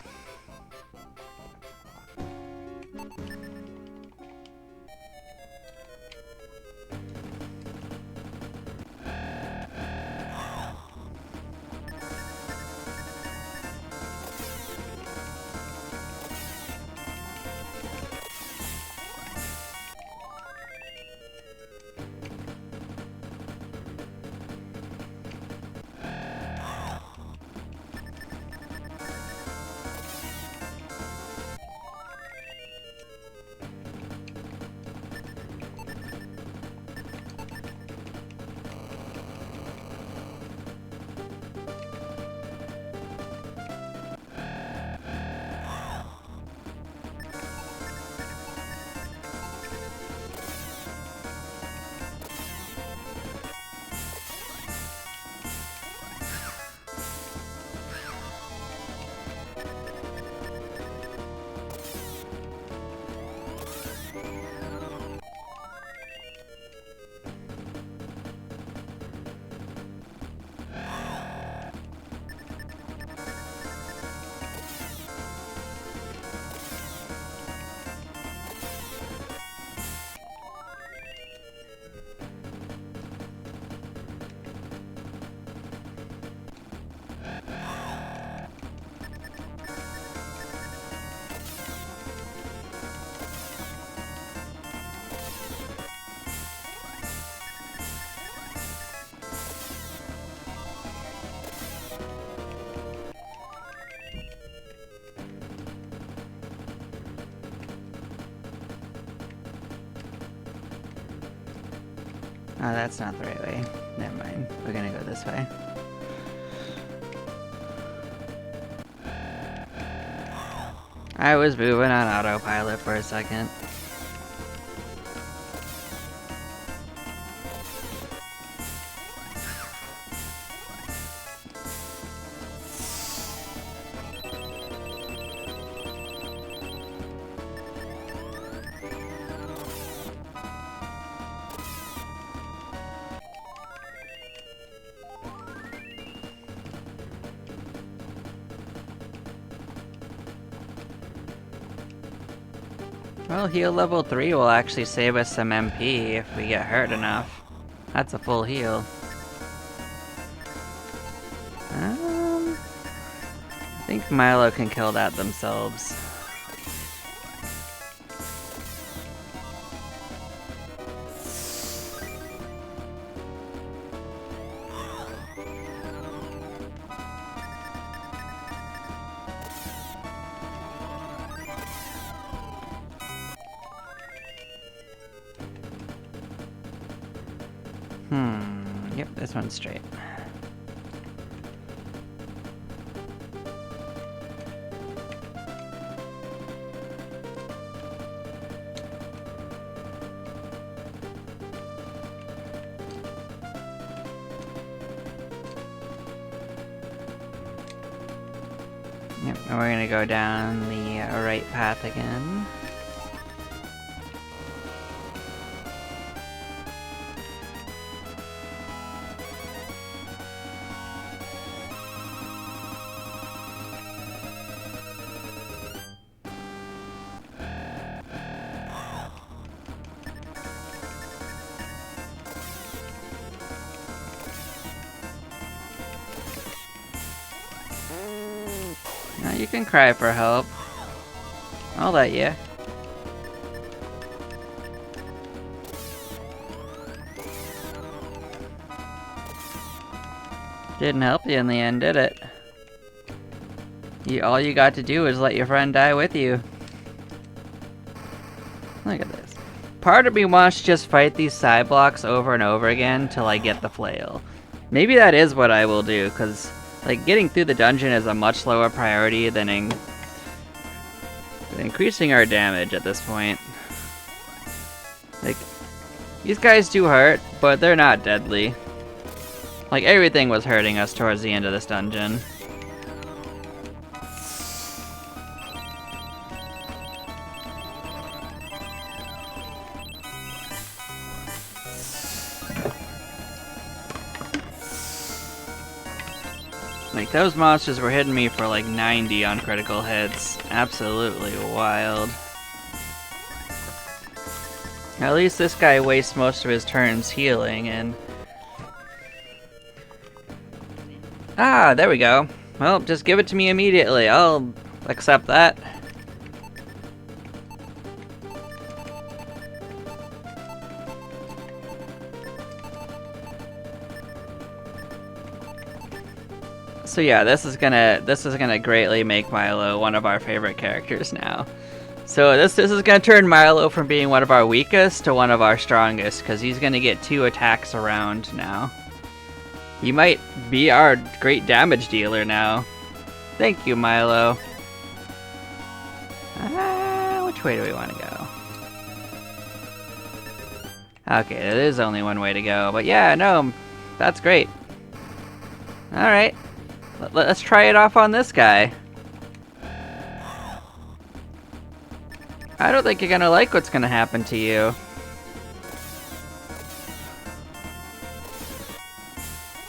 Oh, that's not the right way. Never mind. We're gonna go this way. I was moving on autopilot for a second. Well, heal level 3 will actually save us some MP if we get hurt enough. That's a full heal. I think Milo can kill that themselves. Yep, this one's straight. Yep, and we're gonna go down the right path again. No, you can cry for help. I'll let you. Didn't help you in the end, did it? All you got to do is let your friend die with you. Look at this. Part of me wants to just fight these side blocks over and over again till I get the flail. Maybe that is what I will do, because like getting through the dungeon is a much lower priority than increasing our damage at this point. Like, these guys do hurt, but they're not deadly. Like, everything was hurting us towards the end of this dungeon. Like, those monsters were hitting me for like 90 on critical hits. Absolutely wild. At least this guy wastes most of his turns healing, and... Ah, there we go. Well, just give it to me immediately. I'll accept that. So yeah, this is gonna greatly make Milo one of our favorite characters now. So this is gonna turn Milo from being one of our weakest to one of our strongest, because he's gonna get 2 attacks around now. He might be our great damage dealer now. Thank you, Milo. Which way do we want to go? Okay, there is only one way to go, but yeah, no, that's great. Alright, let's try it off on this guy. I don't think you're gonna like what's gonna happen to you.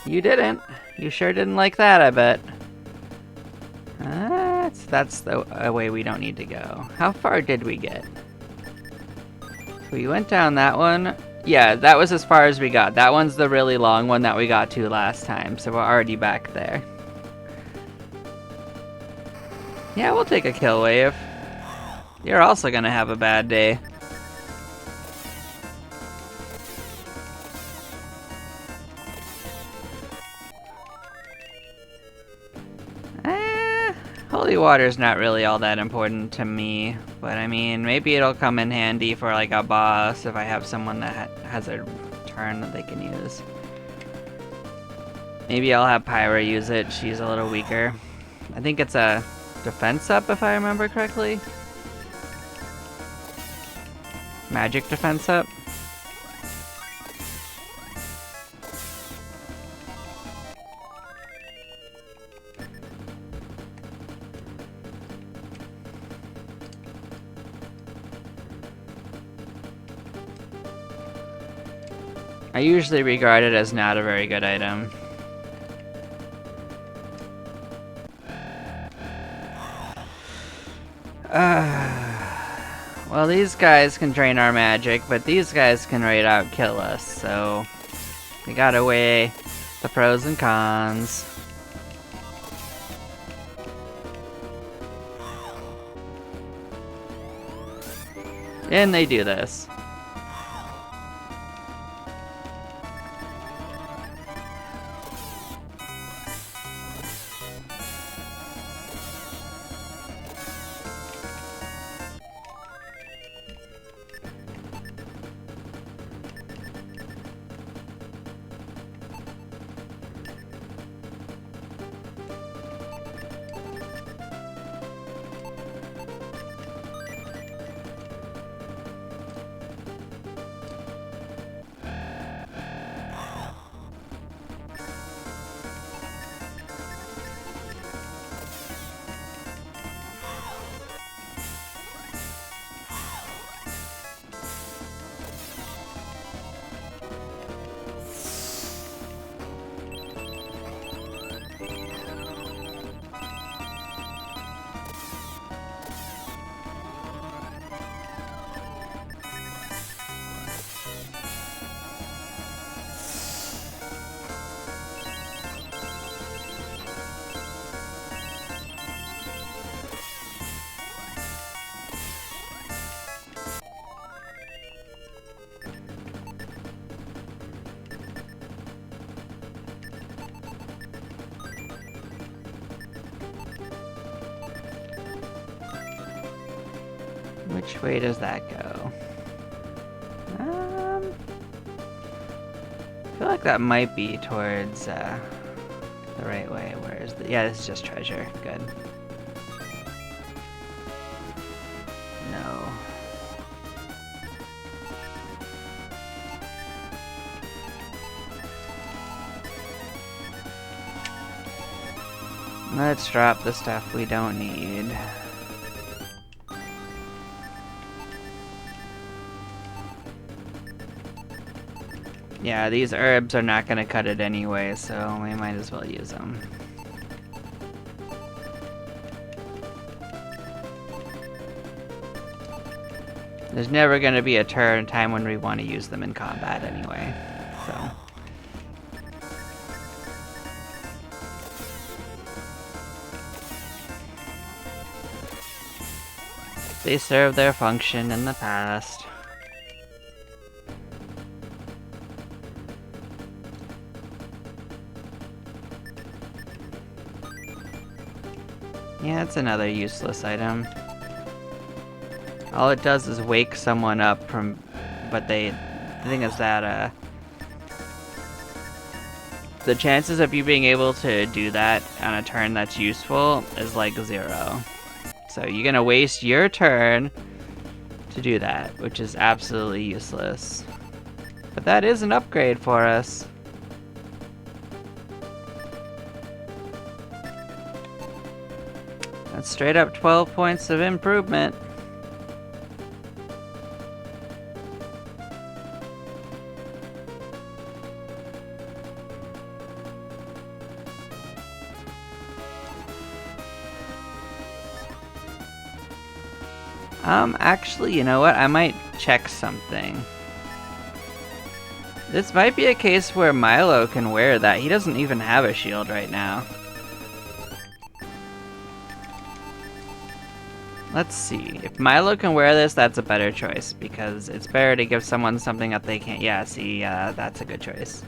You didn't. You sure didn't like that, I bet. That's the way we don't need to go. How far did we get? We went down that one. Yeah, that was as far as we got. That one's the really long one that we got to last time, so we're already back there. Yeah, we'll take a kill wave. You're also gonna have a bad day. Holy water's not really all that important to me, but I mean, maybe it'll come in handy for like a boss if I have someone that has a turn that they can use. Maybe I'll have Pyra use it, she's a little weaker. I think it's a defense up if I remember correctly. Magic defense up. I usually regard it as not a very good item. Well, these guys can drain our magic, but these guys can right out kill us, so we gotta weigh the pros and cons. And they do this. Which way does that go? I feel like that might be towards the right way. Where is the... Yeah, this is just treasure. Good. No. Let's drop the stuff we don't need. Yeah, these herbs are not gonna cut it anyway, so we might as well use them. There's never gonna be a time when we want to use them in combat anyway, so. They served their function in the past. Yeah, it's another useless item. All it does is wake someone up from... But the thing is that, the chances of you being able to do that on a turn that's useful is like 0. So you're gonna waste your turn to do that, which is absolutely useless. But that is an upgrade for us. That's straight up 12 points of improvement. Actually, you know what? I might check something. This might be a case where Milo can wear that. He doesn't even have a shield right now. Let's see. If Milo can wear this, that's a better choice, because it's better to give someone something that they can't. Yeah, see, that's a good choice.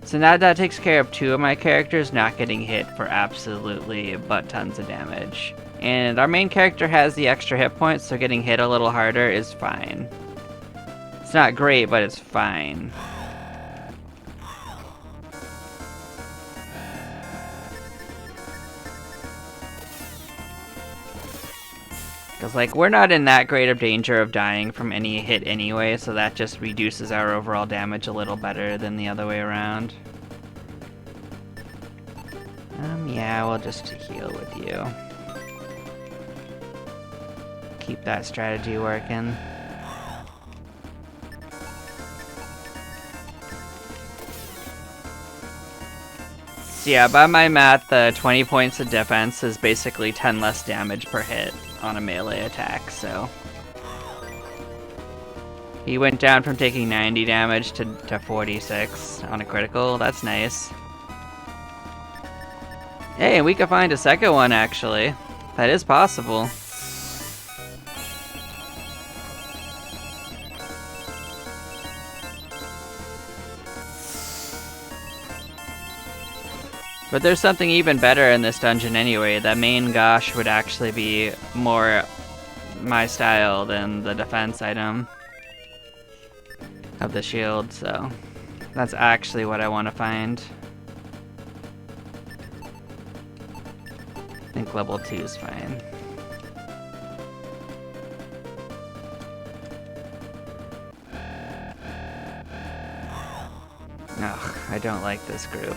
So now that takes care of 2 of my characters not getting hit for absolutely butt tons of damage. And our main character has the extra hit points, so getting hit a little harder is fine. It's not great, but it's fine. Because, like, we're not in that great of danger of dying from any hit anyway, so that just reduces our overall damage a little better than the other way around. Yeah, we'll just heal with you. Keep that strategy working. So yeah, by my math, the 20 points of defense is basically 10 less damage per hit on a melee attack, so... He went down from taking 90 damage to 46 on a critical. That's nice. Hey, we could find a second one, actually. That is possible. But there's something even better in this dungeon anyway. That main Gosh would actually be more my style than the defense item of the shield, so that's actually what I want to find. I think level 2 is fine. Ugh, I don't like this group.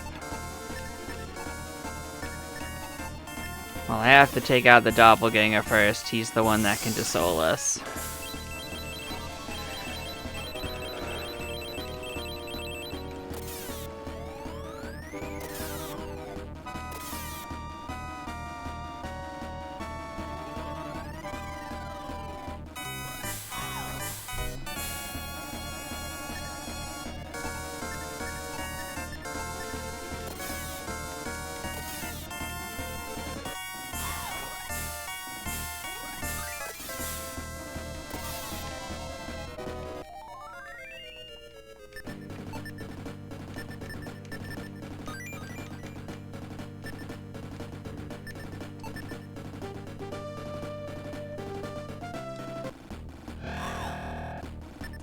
Well, I have to take out the doppelganger first. He's the one that can disole us.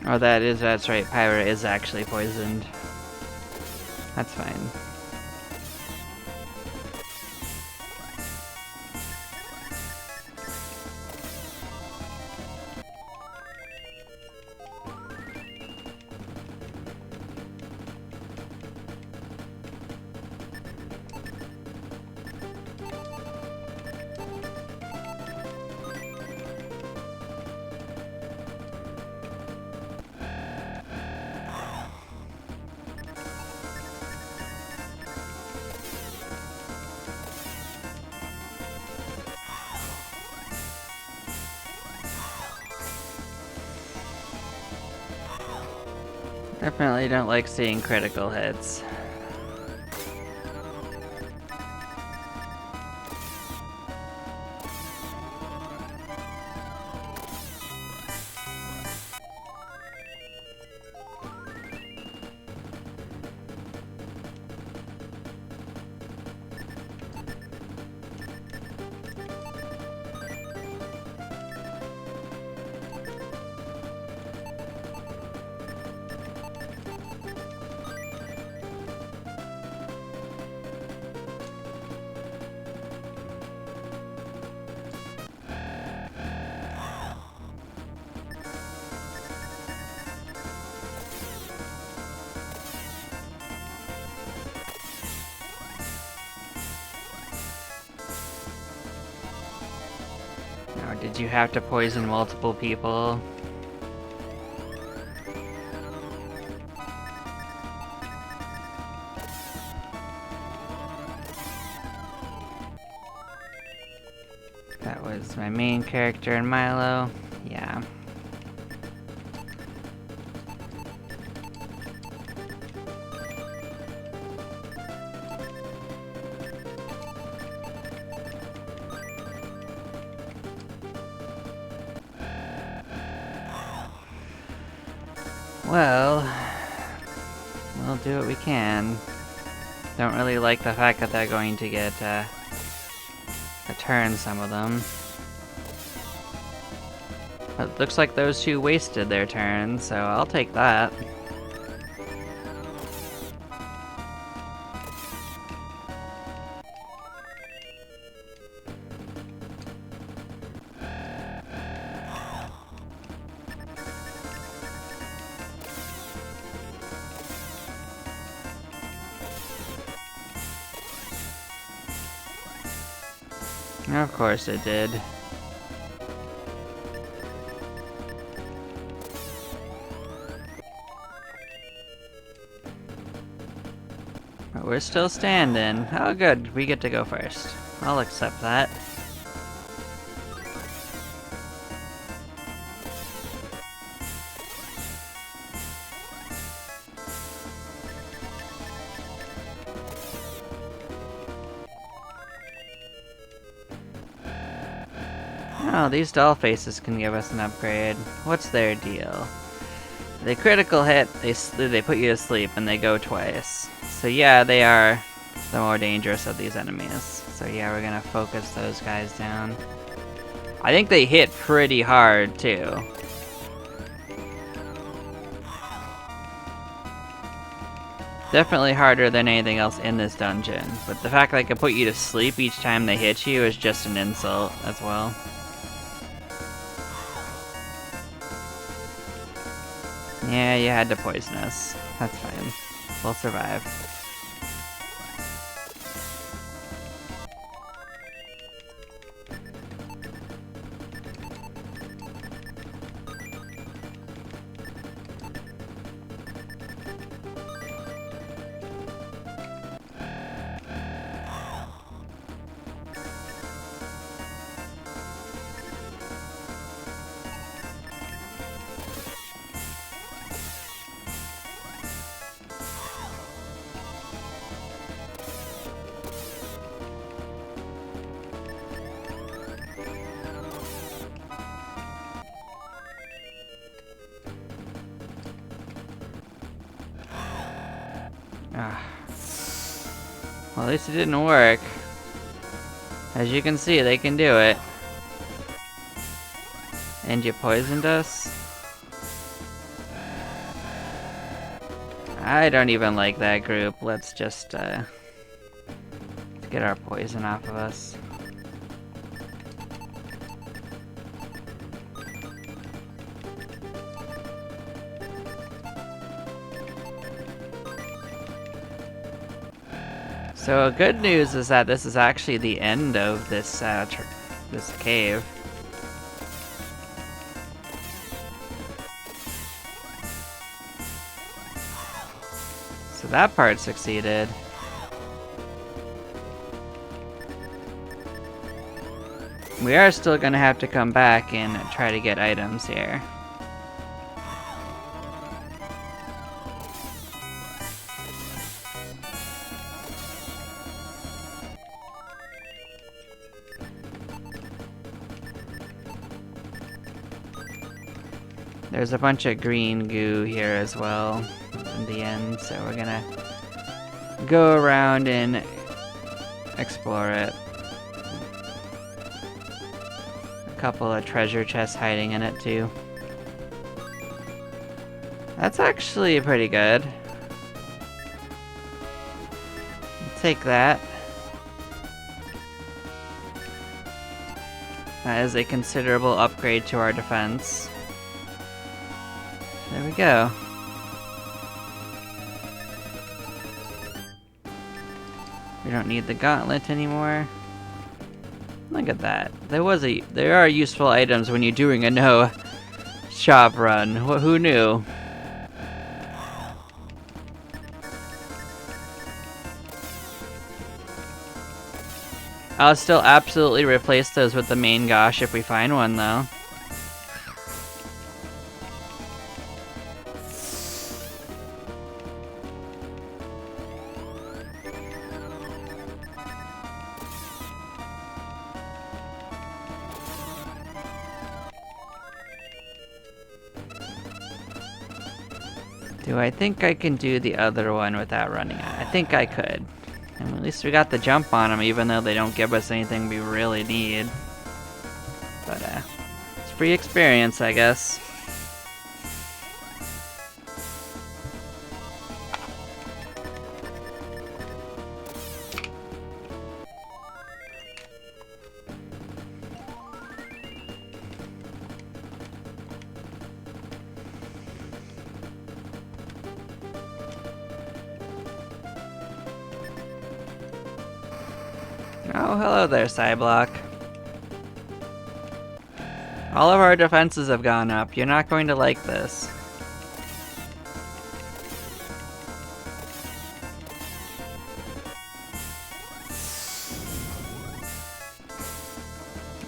Oh, that's right. Pyra is actually poisoned. That's fine. Definitely don't like seeing critical hits. Now, did you have to poison multiple people? That was my main character in Milo. Yeah. Well, we'll do what we can. Don't really like the fact that they're going to get, return some of them. But looks like those two wasted their turn, so I'll take that. Of course it did. But we're still standing. Oh good, we get to go first. I'll accept that. Oh, these doll faces can give us an upgrade. What's their deal? They critical hit, they put you to sleep, and they go twice. So yeah, they are the more dangerous of these enemies. So yeah, we're gonna focus those guys down. I think they hit pretty hard, too. Definitely harder than anything else in this dungeon. But the fact that they can put you to sleep each time they hit you is just an insult as well. Yeah, you had to poison us. That's fine. We'll survive. Well, at least it didn't work. As you can see, they can do it. And you poisoned us? I don't even like that group. Let's just get our poison off of us. So good news is that this is actually the end of this this cave. So that part succeeded. We are still gonna have to come back and try to get items here. There's a bunch of green goo here as well in the end, so we're gonna go around and explore it. A couple of treasure chests hiding in it too. That's actually pretty good. I'll take that. That is a considerable upgrade to our defense. There we go. We don't need the gauntlet anymore. Look at that. There are useful items when you're doing a no shop run. Who knew? I'll still absolutely replace those with the main Gosh if we find one though. Do I think I can do the other one without running out? I think I could. And at least we got the jump on them, even though they don't give us anything we really need. But, it's free experience, I guess. Oh, hello there, Cyblock. All of our defenses have gone up. You're not going to like this.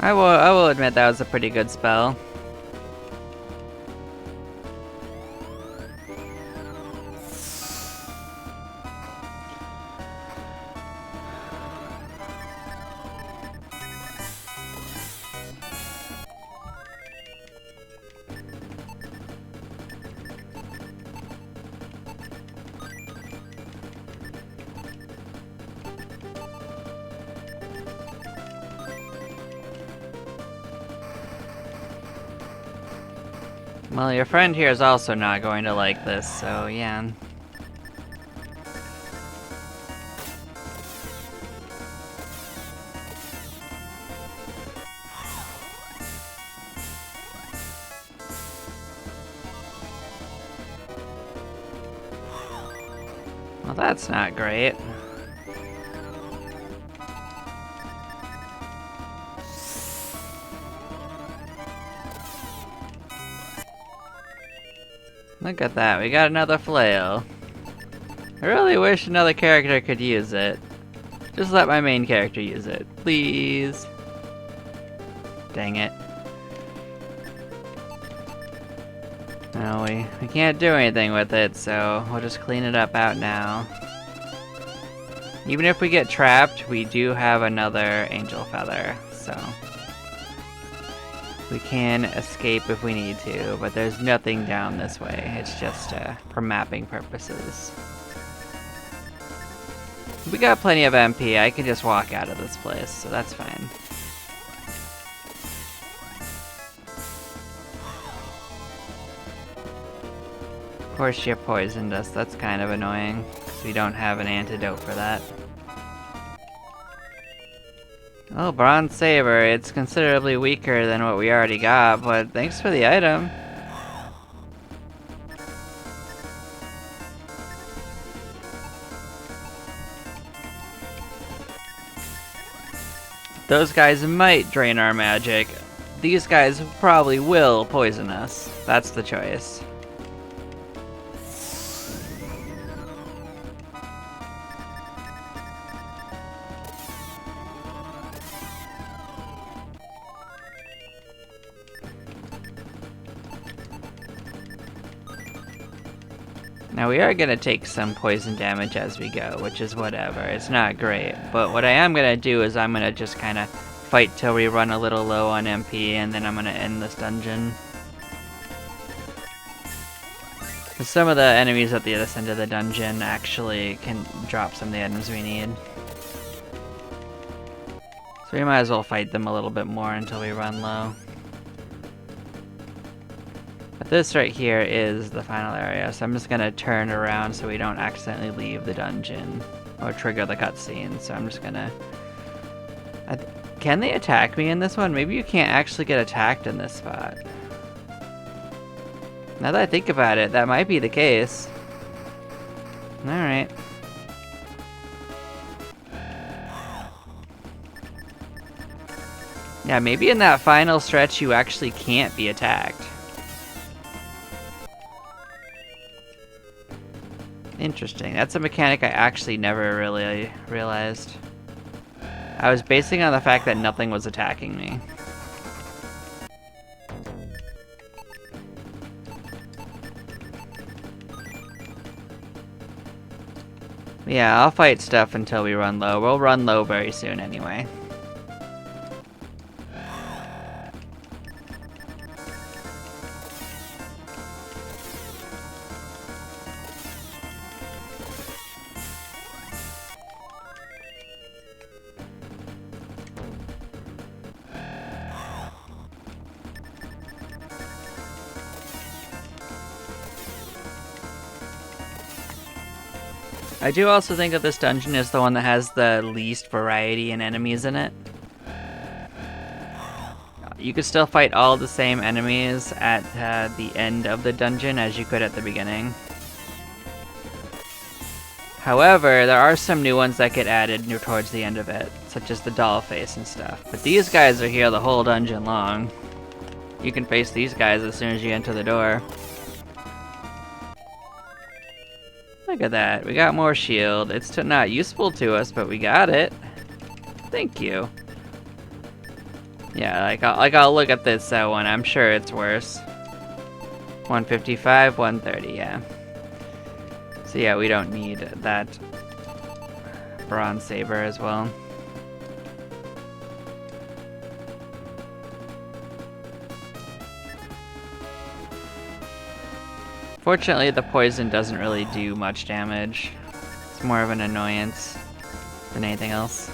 I will admit that was a pretty good spell. Well, your friend here is also not going to like this, so yeah. Well, that's not great. Look at that, we got another flail. I really wish another character could use it. Just let my main character use it, please. Dang it. No, we can't do anything with it, so we'll just clean it up out now. Even if we get trapped, we do have another angel feather, so we can escape if we need to, but there's nothing down this way. It's just for mapping purposes. We got plenty of MP. I can just walk out of this place, so that's fine. course you poisoned us. That's kind of annoying, because we don't have an antidote for that. Oh, Bronze Saber. It's considerably weaker than what we already got, but thanks for the item. Those guys might drain our magic. These guys probably will poison us. That's the choice. Now we are going to take some poison damage as we go, which is whatever. It's not great. But what I am going to do is I'm going to just kind of fight till we run a little low on MP, and then I'm going to end this dungeon. Because some of the enemies at the other end of the dungeon actually can drop some of the items we need. So we might as well fight them a little bit more until we run low. But this right here is the final area, so I'm just going to turn around so we don't accidentally leave the dungeon or trigger the cutscene. So I'm just going to... Can they attack me in this one? Maybe you can't actually get attacked in this spot. Now that I think about it, that might be the case. Alright. Yeah, maybe in that final stretch you actually can't be attacked. Interesting. That's a mechanic I actually never really realized. I was basing it on the fact that nothing was attacking me. Yeah, I'll fight stuff until we run low. We'll run low very soon anyway. I do also think that this dungeon is the one that has the least variety in enemies in it. You could still fight all the same enemies at the end of the dungeon as you could at the beginning. However, there are some new ones that get added near towards the end of it, such as the doll face and stuff. But these guys are here the whole dungeon long. You can face these guys as soon as you enter the door. Look at that, we got more shield. It's not useful to us, but we got it. Thank you. Yeah, I'll look at this one. I'm sure it's worse. 155, 130, yeah. So yeah, we don't need that Bronze Saber as well. Fortunately, the poison doesn't really do much damage. It's more of an annoyance than anything else.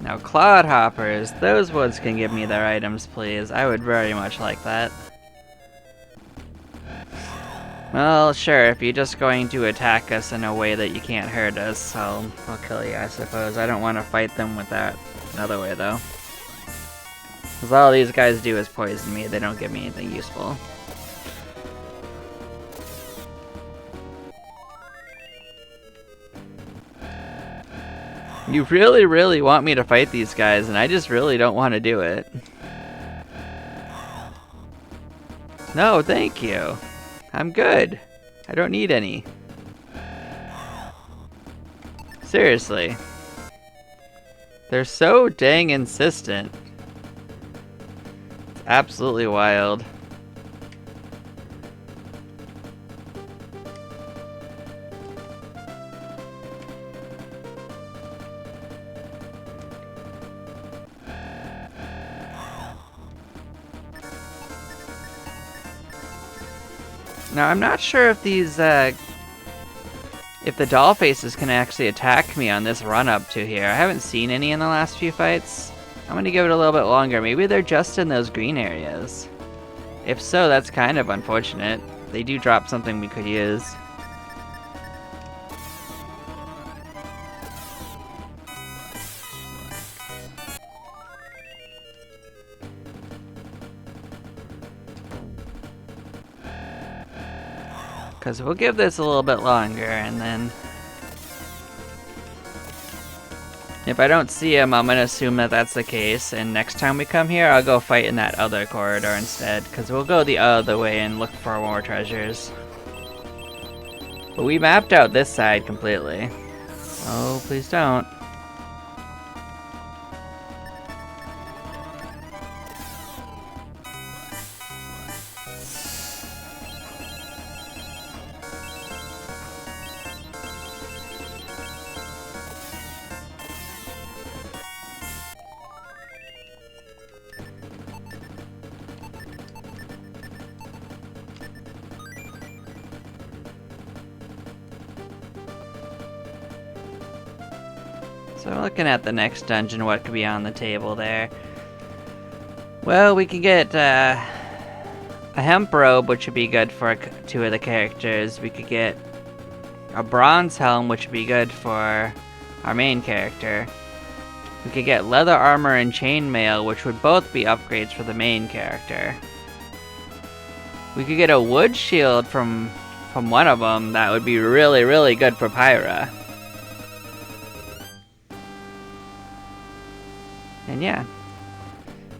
Now, Clodhoppers, those ones can give me their items, please. I would very much like that. Well, sure, if you're just going to attack us in a way that you can't hurt us, I'll kill you, I suppose. I don't want to fight them with that another way, though. Because all these guys do is poison me, they don't give me anything useful. You really, really want me to fight these guys, and I just really don't want to do it. No, thank you. I'm good. I don't need any. Seriously. They're so dang insistent. It's absolutely wild. Now, I'm not sure if these, if the doll faces can actually attack me on this run up to here. I haven't seen any in the last few fights. I'm gonna give it a little bit longer. Maybe they're just in those green areas. If so, that's kind of unfortunate. They do drop something we could use. Because we'll give this a little bit longer, and then if I don't see him, I'm going to assume that that's the case, and next time we come here, I'll go fight in that other corridor instead, because we'll go the other way and look for more treasures. But we mapped out this side completely. Oh, please don't. So looking at the next dungeon, what could be on the table there? Well, we could get a hemp robe, which would be good for two of the characters. We could get a bronze helm, which would be good for our main character. We could get leather armor and chainmail, which would both be upgrades for the main character. We could get a wood shield from one of them. That would be really, really good for Pyra. And yeah,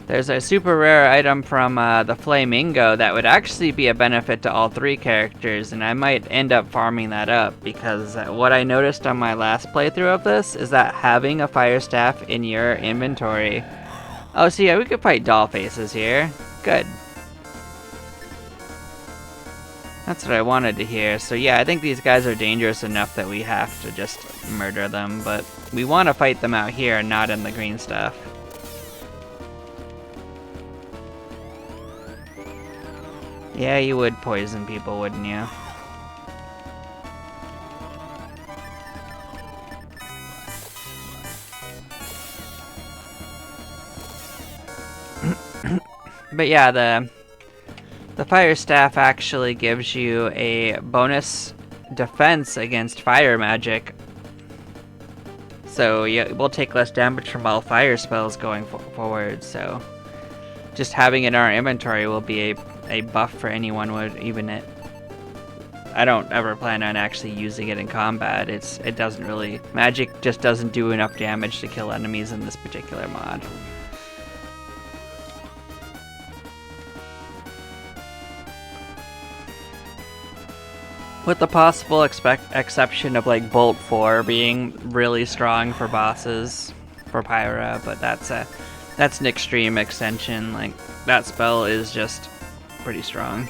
there's a super rare item from the Flamingo that would actually be a benefit to all three characters, and I might end up farming that up because what I noticed on my last playthrough of this is that having a fire staff in your inventory... Oh, so yeah, we could fight doll faces here. Good. That's what I wanted to hear. So yeah, I think these guys are dangerous enough that we have to just murder them, but we want to fight them out here and not in the green stuff. Yeah, you would poison people, wouldn't you? But yeah, the fire staff actually gives you a bonus defense against fire magic. So yeah, we'll take less damage from all fire spells going forward, so just having it in our inventory will be a buff for anyone with even it. I don't ever plan on actually using it in combat. It doesn't really... Magic just doesn't do enough damage to kill enemies in this particular mod. With the possible exception of like Bolt 4 being really strong for bosses for Pyra, but that's an extreme extension. Like, that spell is just pretty strong.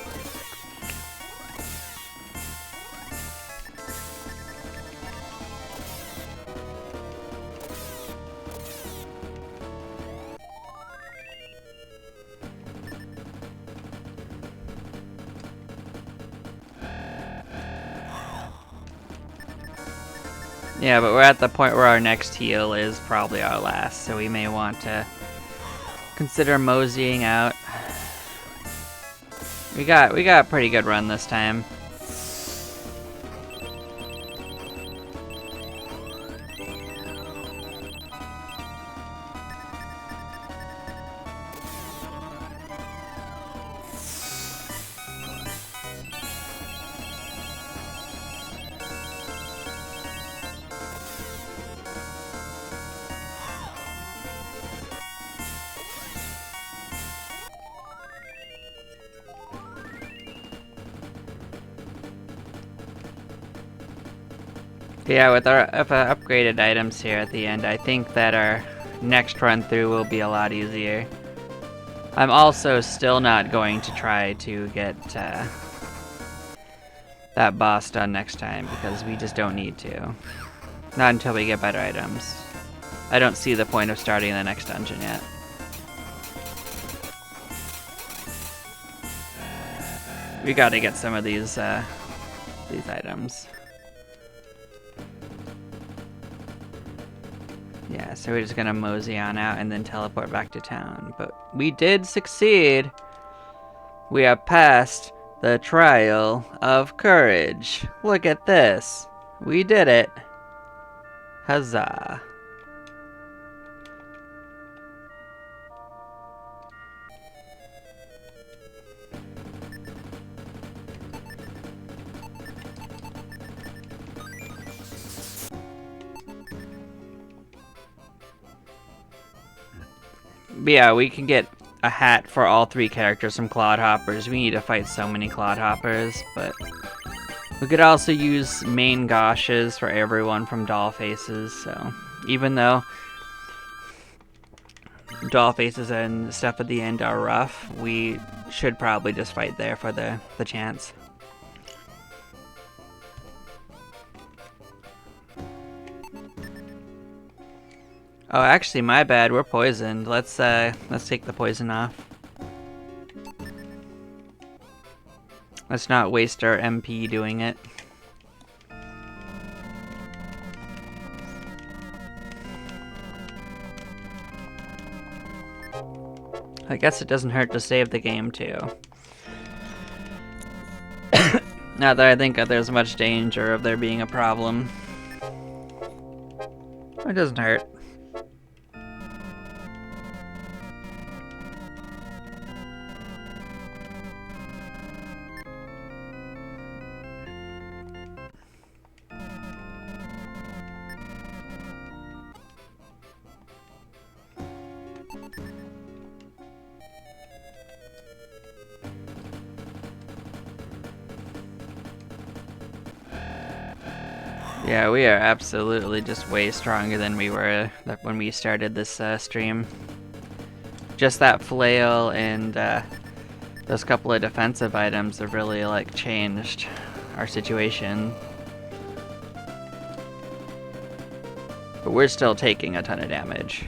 Yeah, but we're at the point where our next heal is probably our last, so we may want to consider moseying out. We got a pretty good run this time. Yeah, with our upgraded items here at the end, I think that our next run through will be a lot easier. I'm also still not going to try to get that boss done next time, because we just don't need to. Not until we get better items. I don't see the point of starting the next dungeon yet. We gotta get some of these items. Yeah, so we're just gonna mosey on out and then teleport back to town. But we did succeed! We have passed the trial of courage. Look at this. We did it. Huzzah. But yeah, we can get a hat for all 3 characters from Clodhoppers. We need to fight so many Clodhoppers, but we could also use main Goshes for everyone from Dollfaces, so even though Dollfaces and stuff at the end are rough, we should probably just fight there for the chance. Oh, actually, my bad. We're poisoned. Let's take the poison off. Let's not waste our MP doing it. I guess it doesn't hurt to save the game too. Not that I think that there's much danger of there being a problem. It doesn't hurt. Yeah, we are absolutely just way stronger than we were when we started this stream. Just that flail and those couple of defensive items have really like changed our situation. But we're still taking a ton of damage.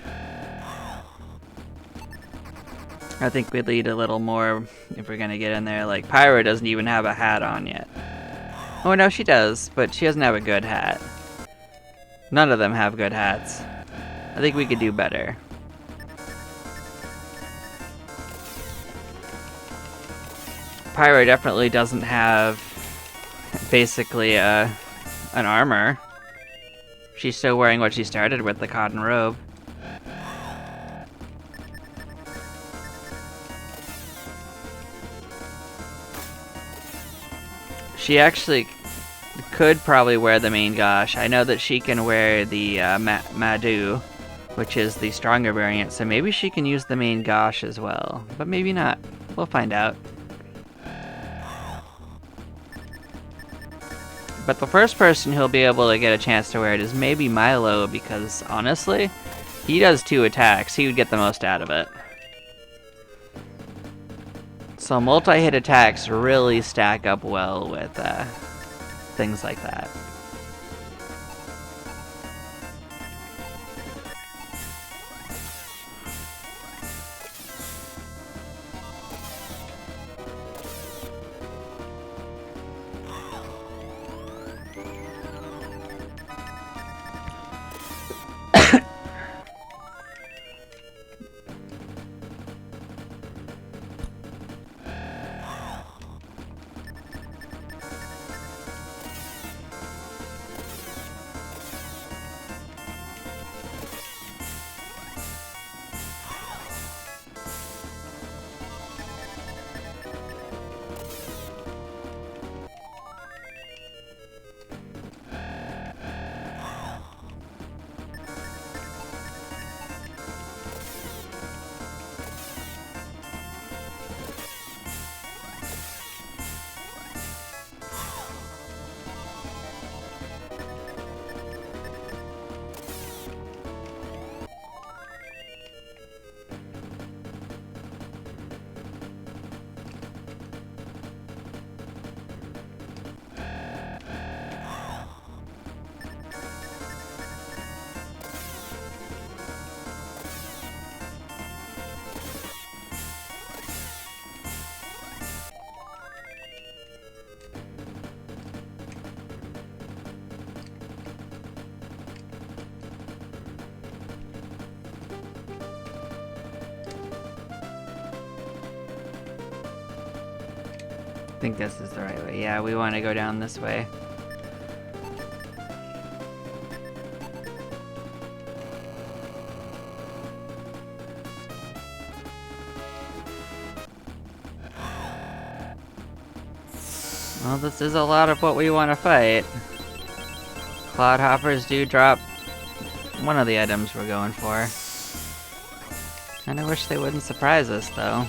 I think we'd need a little more if we're gonna get in there. Like, Pyro doesn't even have a hat on yet. Oh no, she does, but she doesn't have a good hat. None of them have good hats. I think we could do better. Pyro definitely doesn't have basically an armor. She's still wearing what she started with, the cotton robe. She actually could probably wear the main Gosh. I know that she can wear the Madu, which is the stronger variant, so maybe she can use the main Gosh as well. But maybe not. We'll find out. But the first person who'll be able to get a chance to wear it is maybe Milo, because honestly, he does 2 attacks. He would get the most out of it. So multi-hit attacks really stack up well with things like that. think this is the right way. Yeah, we want to go down this way. Well, this is a lot of what we want to fight. Cloudhoppers do drop one of the items we're going for. And I wish they wouldn't surprise us, though.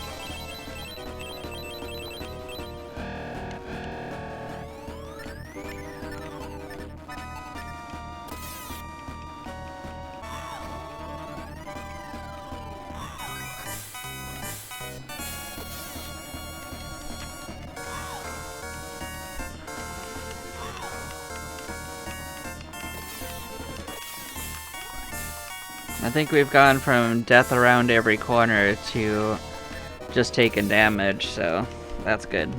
I think we've gone from death around every corner to just taking damage, so that's good.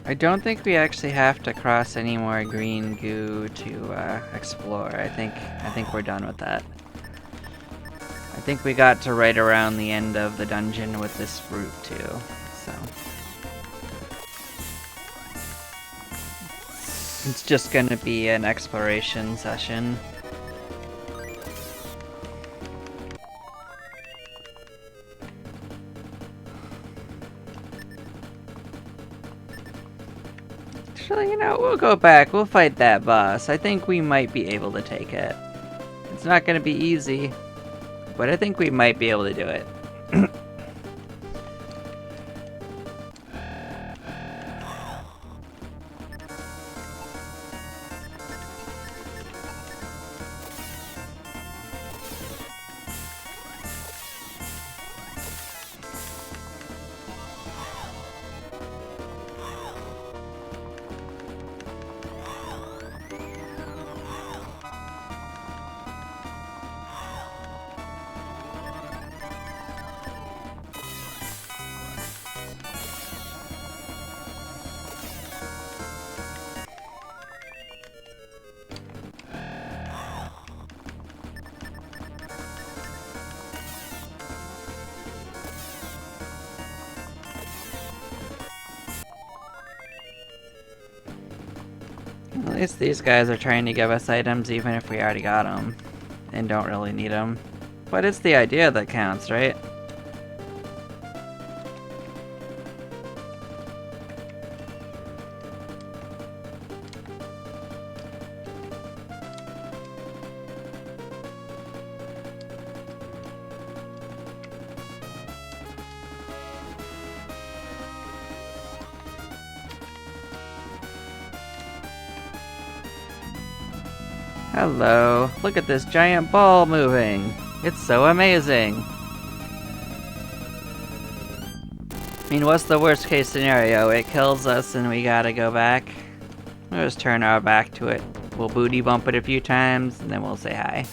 I don't think we actually have to cross any more green goo to explore. I think we're done with that. I think we got to right around the end of the dungeon with this route too, so. It's just gonna be an exploration session. Actually, you know, we'll go back. We'll fight that boss. I think we might be able to take it. It's not gonna be easy, but I think we might be able to do it. At least these guys are trying to give us items even if we already got them and don't really need them. But it's the idea that counts, right? Hello, look at this giant ball moving. It's so amazing. I mean, what's the worst case scenario? It kills us and we gotta go back. We'll just turn our back to it. We'll booty bump it a few times and then we'll say hi.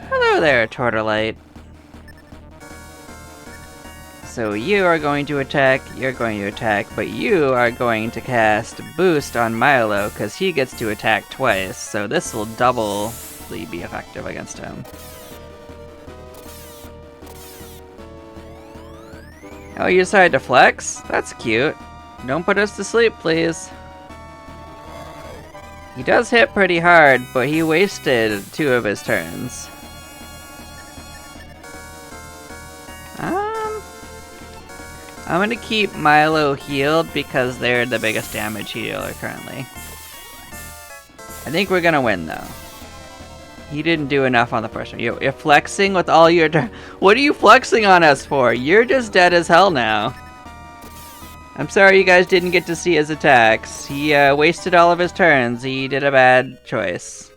Hello there, Tortolite. So you are going to attack, you're going to attack, but you are going to cast Boost on Milo because he gets to attack twice, so this will doubly be effective against him. Oh, you decided to flex? That's cute. Don't put us to sleep, please. He does hit pretty hard, but he wasted 2 of his turns. I'm gonna keep Milo healed because they're the biggest damage dealer currently. I think we're gonna win though. He didn't do enough on the first one. You're flexing with all your what are you flexing on us for? You're just dead as hell now. I'm sorry you guys didn't get to see his attacks. He wasted all of his turns. He did a bad choice.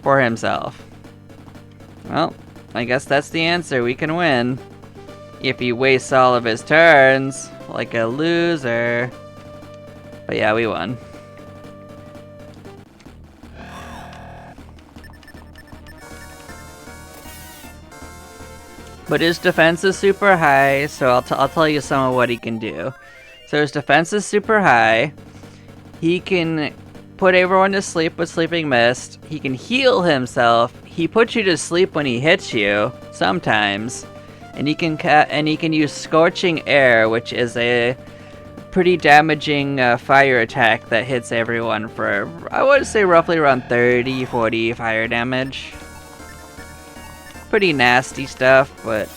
For himself. Well, I guess that's the answer. We can win. If he wastes all of his turns, like a loser. But yeah, we won. But his defense is super high, so I'll tell you some of what he can do. So his defense is super high. He can put everyone to sleep with Sleeping Mist. He can heal himself. He puts you to sleep when he hits you, sometimes. And he can use Scorching Air, which is a pretty damaging fire attack that hits everyone for, I would say, roughly around 30-40 fire damage. Pretty nasty stuff, but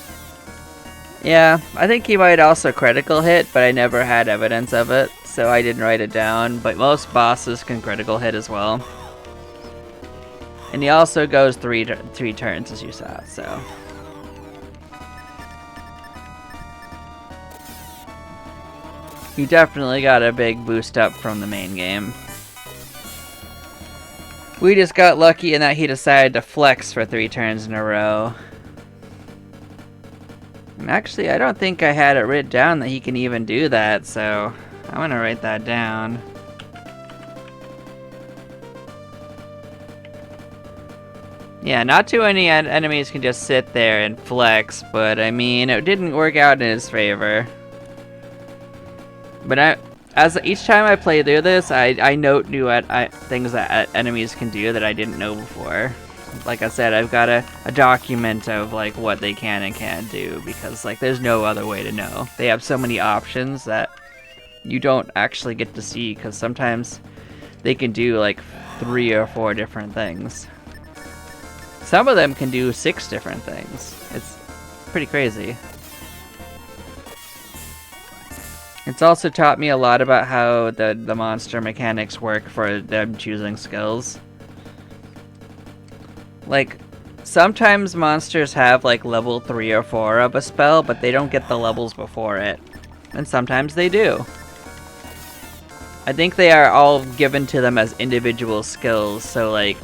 yeah, I think he might also critical hit, but I never had evidence of it, so I didn't write it down. But most bosses can critical hit as well. And he also goes three turns, as you saw, so. He definitely got a big boost up from the main game. We just got lucky in that he decided to flex for 3 turns in a row. And actually, I don't think I had it written down that he can even do that, so I'm gonna write that down. Yeah, not too many enemies can just sit there and flex, but I mean, it didn't work out in his favor. But each time I play through this, I note new things that enemies can do that I didn't know before. Like I said, I've got a document of like what they can and can't do, because like there's no other way to know. They have so many options that you don't actually get to see, because sometimes they can do like 3 or 4 different things. Some of them can do 6 different things. It's pretty crazy. It's also taught me a lot about how the monster mechanics work for them choosing skills. Like, sometimes monsters have like level 3 or 4 of a spell, but they don't get the levels before it. And sometimes they do. I think they are all given to them as individual skills, so like,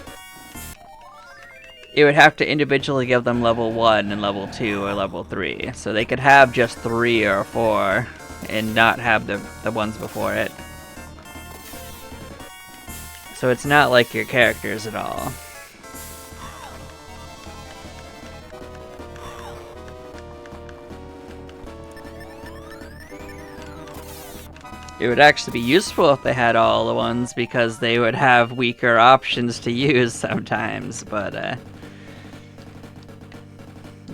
it would have to individually give them level 1 and level 2 or level 3. So they could have just 3 or 4. And not have the ones before it. So it's not like your characters at all. It would actually be useful if they had all the ones, because they would have weaker options to use sometimes, but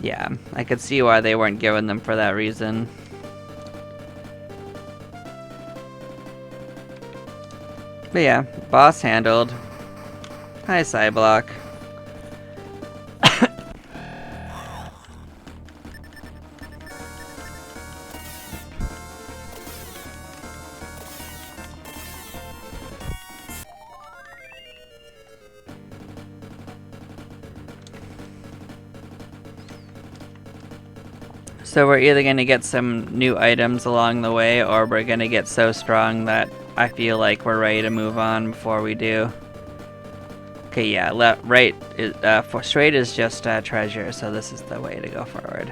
yeah, I could see why they weren't giving them for that reason. But yeah, boss handled. Hi, Cyblock. So we're either going to get some new items along the way, or we're going to get so strong that I feel like we're ready to move on before we do. Okay, yeah, right, for straight is just treasure, so this is the way to go forward.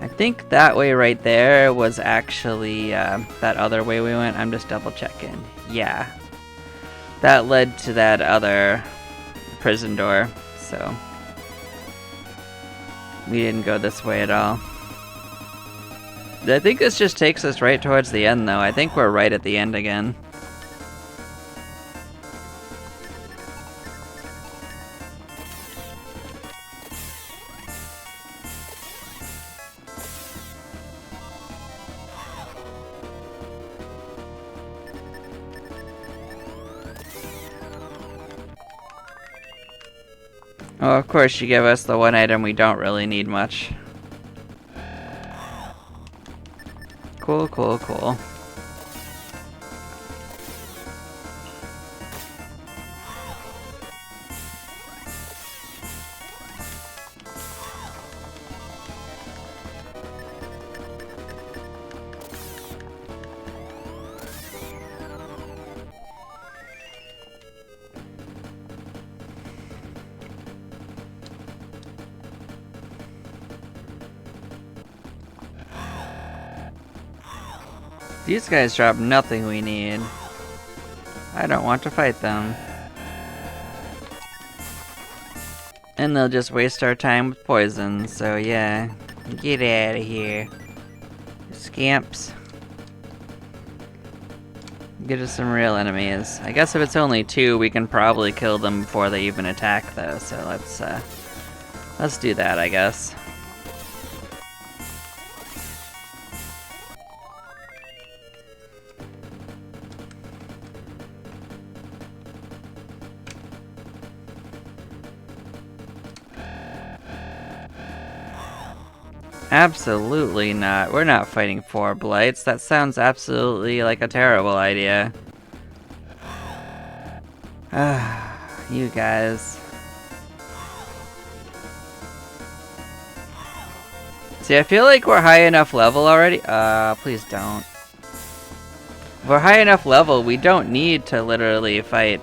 I think that way right there was actually that other way we went. I'm just double checking. Yeah. That led to that other prison door, so we didn't go this way at all. I think this just takes us right towards the end, though. I think we're right at the end again. Oh, of course, you give us the one item we don't really need much. Cool, cool, cool. These guys drop nothing we need. I don't want to fight them. And they'll just waste our time with poison, so yeah. Get out of here. Scamps. Get us some real enemies. I guess if it's only 2, we can probably kill them before they even attack, though, so let's do that, I guess. Absolutely not. We're not fighting 4 blights. That sounds absolutely like a terrible idea. You guys. See, I feel like we're high enough level already. Please don't. If we're high enough level, we don't need to literally fight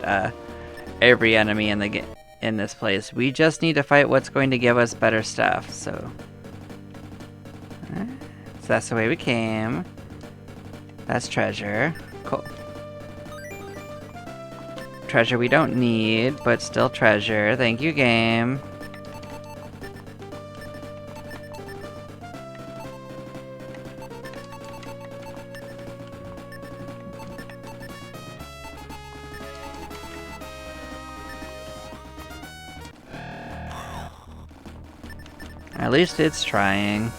every enemy in this place. We just need to fight what's going to give us better stuff. So that's the way we came. That's treasure. Cool. Treasure we don't need, but still treasure. Thank you, game. At least it's trying.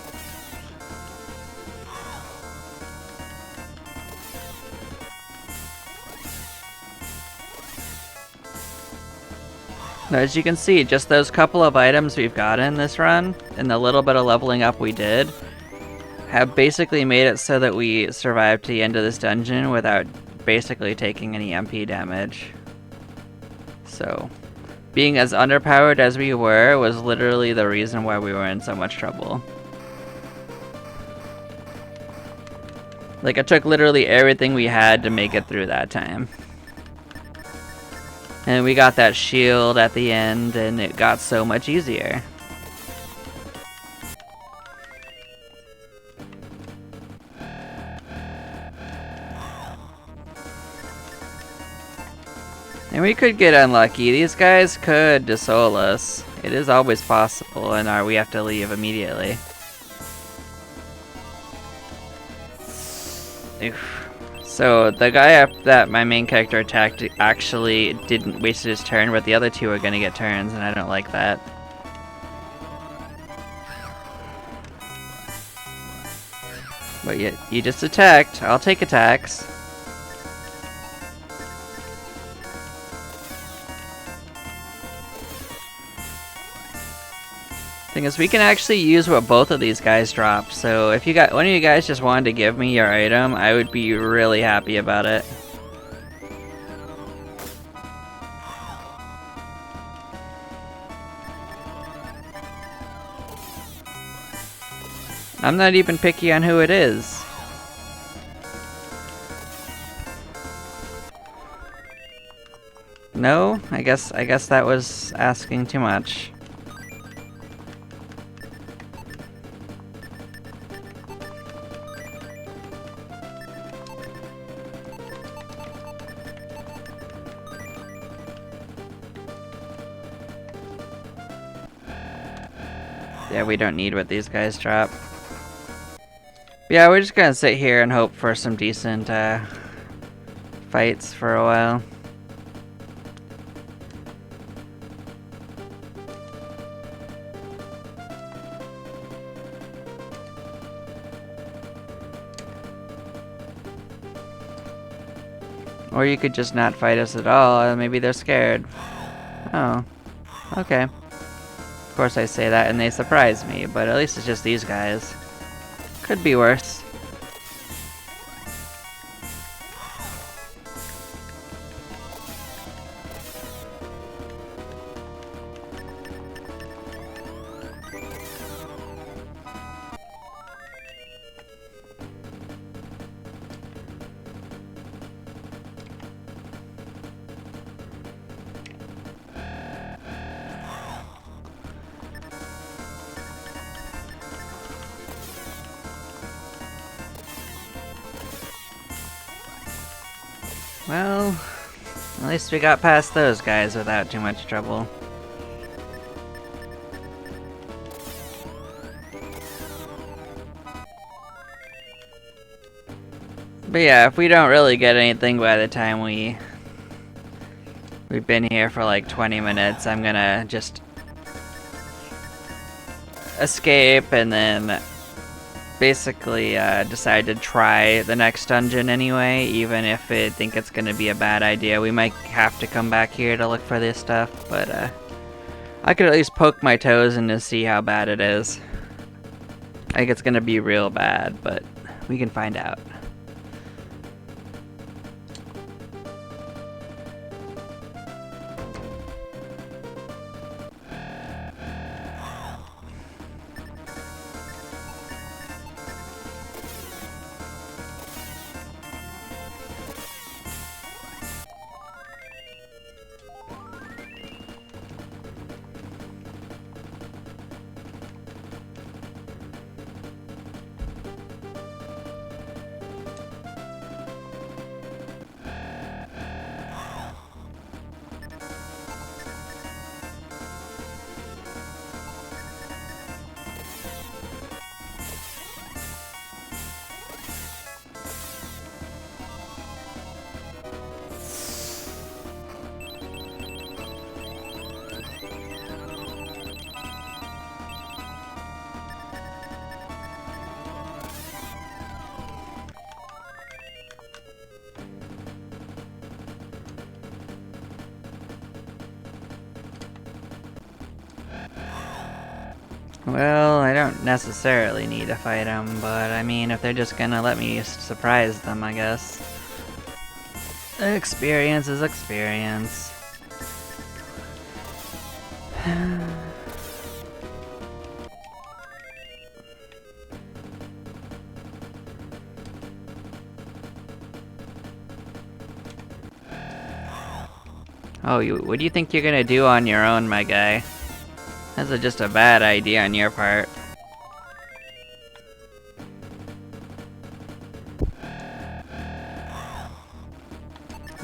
Now, as you can see, just those couple of items we've gotten this run, and the little bit of leveling up we did, have basically made it so that we survived to the end of this dungeon without basically taking any MP damage. So, being as underpowered as we were was literally the reason why we were in so much trouble. Like, it took literally everything we had to make it through that time. And we got that shield at the end, and it got so much easier. And we could get unlucky. These guys could disoul us. It is always possible, and we have to leave immediately. Oof. So the guy that my main character attacked actually didn't waste his turn, but the other 2 are gonna get turns, and I don't like that. But you just attacked. I'll take attacks. Thing is, we can actually use what both of these guys drop, so if one of you guys just wanted to give me your item, I would be really happy about it. I'm not even picky on who it is. No? I guess that was asking too much. Yeah, we don't need what these guys drop. Yeah, we're just gonna sit here and hope for some decent fights for a while. Or you could just not fight us at all, maybe they're scared. Oh, okay. Of course I say that and they surprise me, but at least it's just these guys. Could be worse. Well, at least we got past those guys without too much trouble. But yeah, if we don't really get anything by the time we've been here for like 20 minutes, I'm gonna just escape and then basically decide to try the next dungeon anyway, even if I think it's gonna be a bad idea. We might have to come back here to look for this stuff, but I could at least poke my toes in to see how bad it is. I think it's gonna be real bad, but we can find out. Well, I don't necessarily need to fight them, but I mean, if they're just gonna let me surprise them, I guess. Experience is experience. Oh, what do you think you're gonna do on your own, my guy? That's just a bad idea on your part.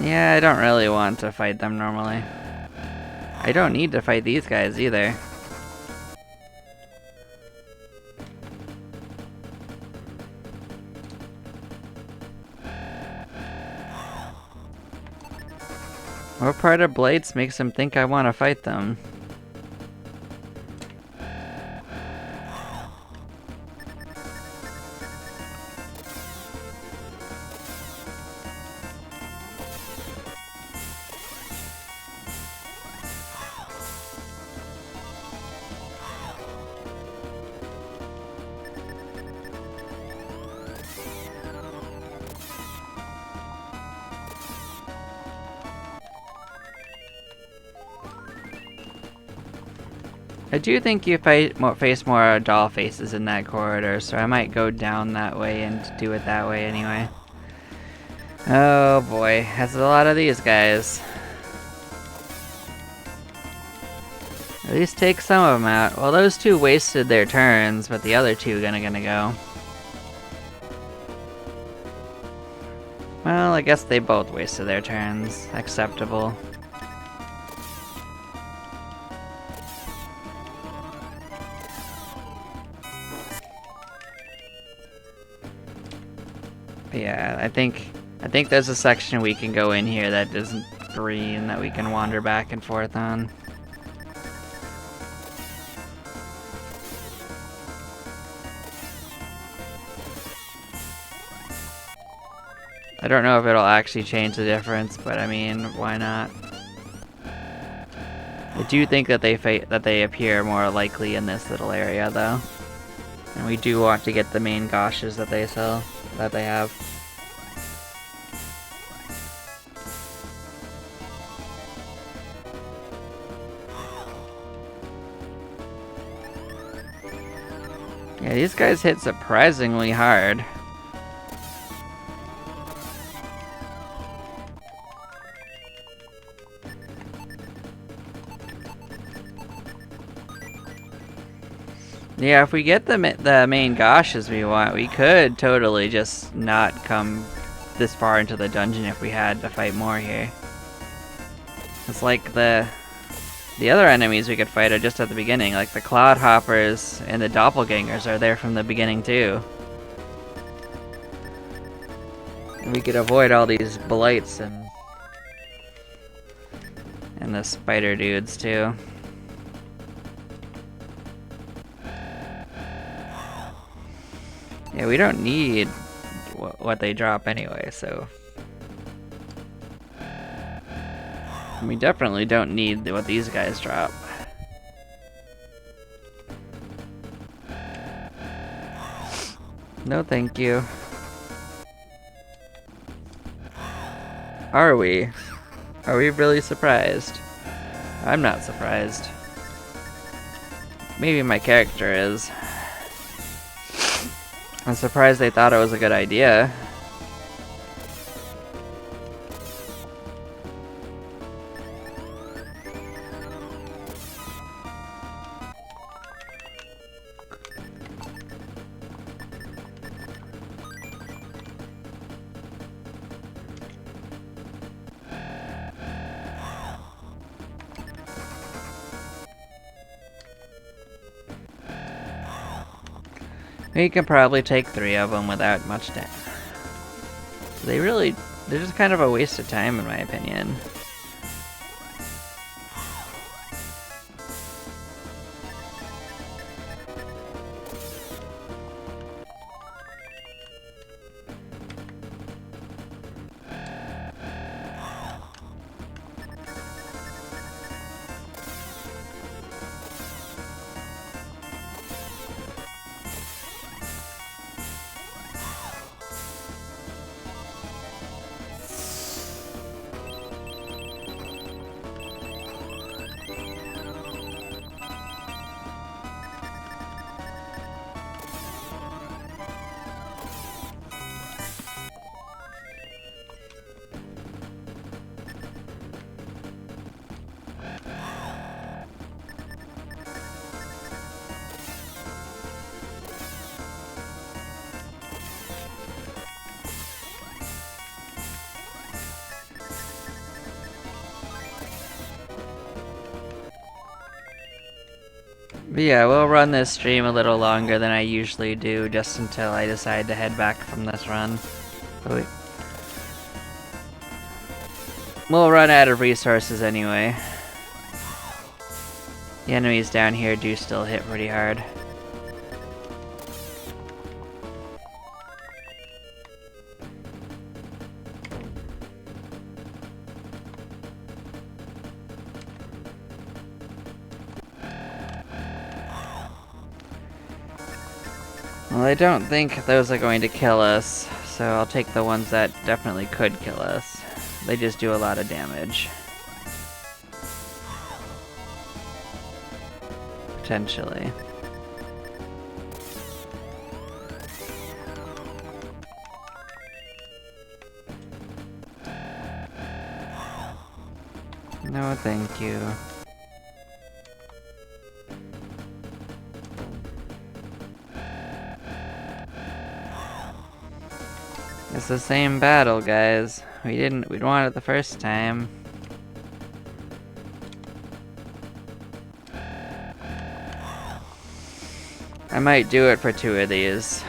Yeah, I don't really want to fight them normally. I don't need to fight these guys either. What part of Blades makes him think I want to fight them? I do think you face more doll faces in that corridor, so I might go down that way and do it that way anyway. Oh boy, that's a lot of these guys. At least take some of them out. Well, those two wasted their turns, but the other two gonna go. Well, I guess they both wasted their turns. Acceptable. But yeah, I think there's a section we can go in here that isn't green that we can wander back and forth on. I don't know if it'll actually change the difference, but I mean, why not? I do think that they appear more likely in this little area, though, and we do want to get the main goshes that they have. Yeah, these guys hit surprisingly hard. Yeah, if we get the main goshes we want, we could totally just not come this far into the dungeon if we had to fight more here. It's like the other enemies we could fight are just at the beginning, like the Cloudhoppers and the Doppelgangers are there from the beginning too. And we could avoid all these blights and the spider dudes too. Yeah, we don't need what they drop anyway, so... We definitely don't need what these guys drop. No thank you. Are we? Are we really surprised? I'm not surprised. Maybe my character is. I'm surprised they thought it was a good idea. We can probably take 3 of them without much damage. They're just kind of a waste of time in my opinion. But yeah, we'll run this stream a little longer than I usually do, just until I decide to head back from this run. We'll run out of resources anyway. The enemies down here do still hit pretty hard. Well, I don't think those are going to kill us, so I'll take the ones that definitely could kill us. They just do a lot of damage. Potentially. No, thank you. It's the same battle, guys. We'd want it the first time. I might do it for 2 of these.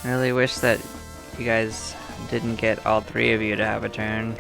Really wish that you guys didn't get all 3 of you to have a turn.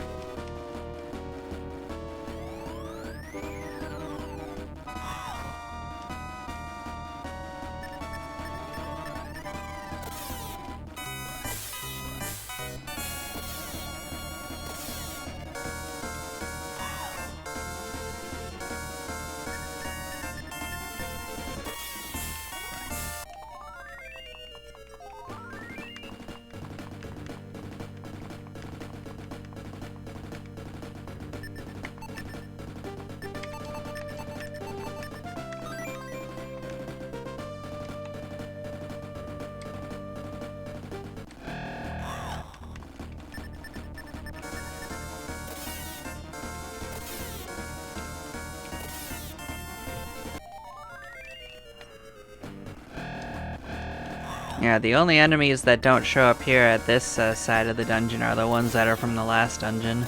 Yeah, the only enemies that don't show up here at this side of the dungeon are the ones that are from the last dungeon.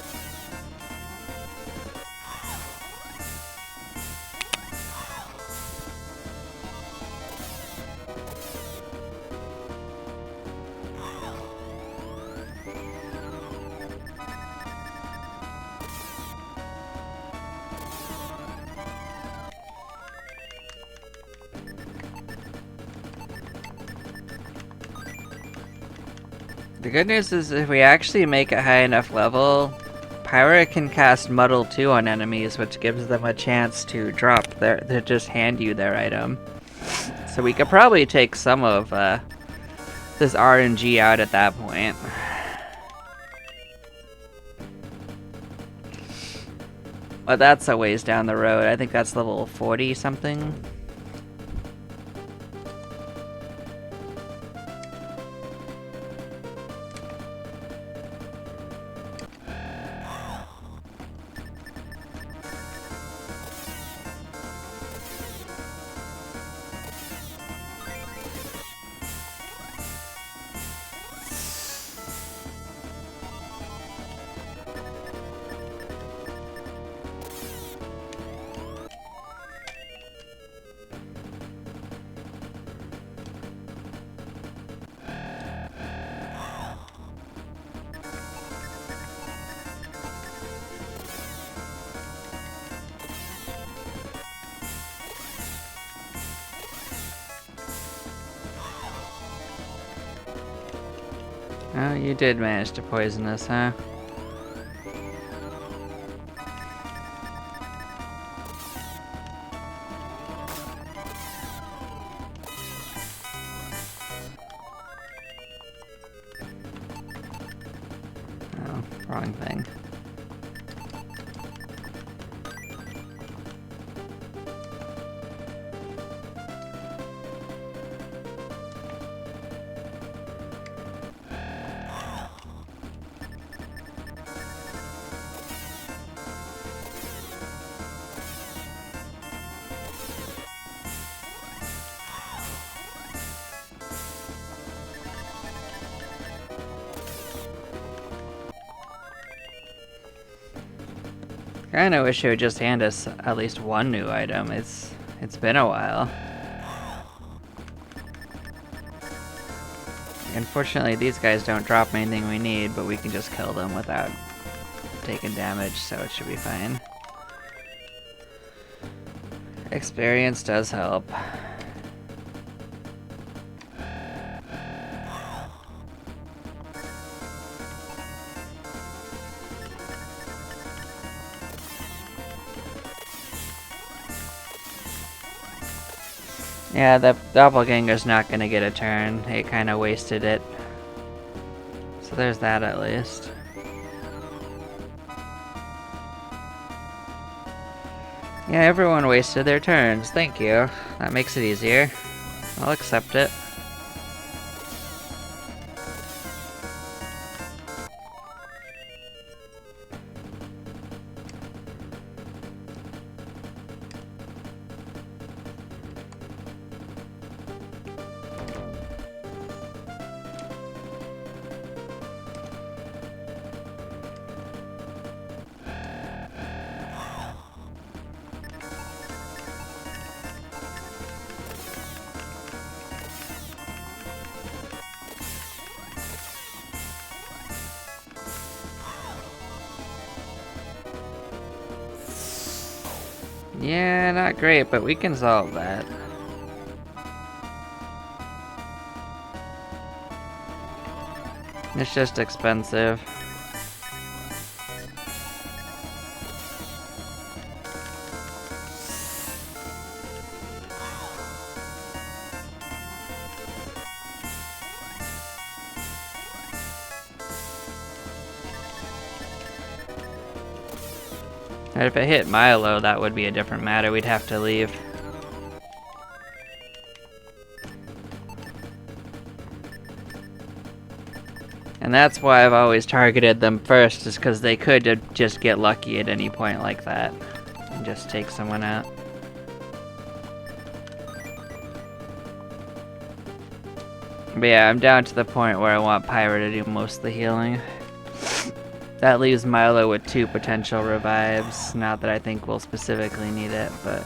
The good news is if we actually make a high enough level, Pyra can cast Muddle 2 on enemies, which gives them a chance to to just hand you their item. So we could probably take some of this RNG out at that point. But that's a ways down the road. I think that's level 40 something. Oh, you did manage to poison us, huh? Oh, wrong thing. Kinda wish it would just hand us at least one new item. It's been a while. Unfortunately, these guys don't drop anything we need, but we can just kill them without taking damage, so it should be fine. Experience does help. Yeah, the doppelganger's not gonna get a turn. It kinda wasted it. So there's that at least. Yeah, everyone wasted their turns. Thank you. That makes it easier. I'll accept it. Yeah, not great, but we can solve that. It's just expensive. And if it hit Milo, that would be a different matter. We'd have to leave. And that's why I've always targeted them first, is because they could just get lucky at any point like that and just take someone out. But yeah, I'm down to the point where I want Pyra to do most of the healing. That leaves Milo with 2 potential revives. Not that I think we'll specifically need it, but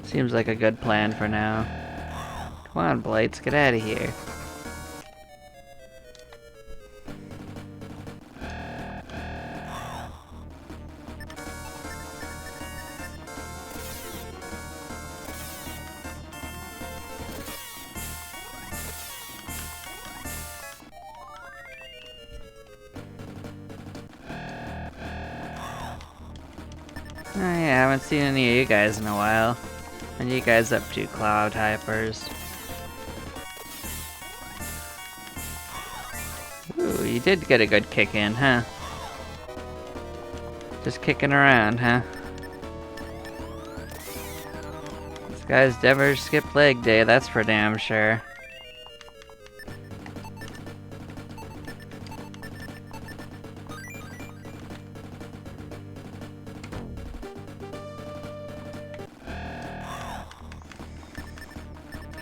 seems like a good plan for now. Come on, Blights, get out of here. Oh yeah, I haven't seen any of you guys in a while. What are you guys up to, Cloud Hypers? Ooh, you did get a good kick in, huh? Just kicking around, huh? This guy's never skipped leg day, that's for damn sure.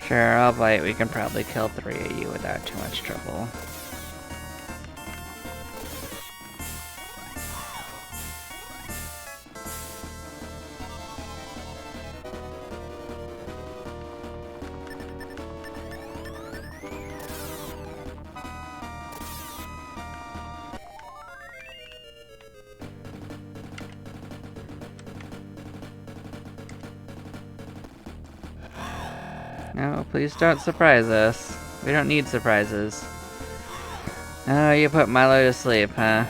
Sure, I'll bite. We can probably kill 3 of you without too much trouble. No, please don't surprise us. We don't need surprises. Oh, you put Milo to sleep, huh?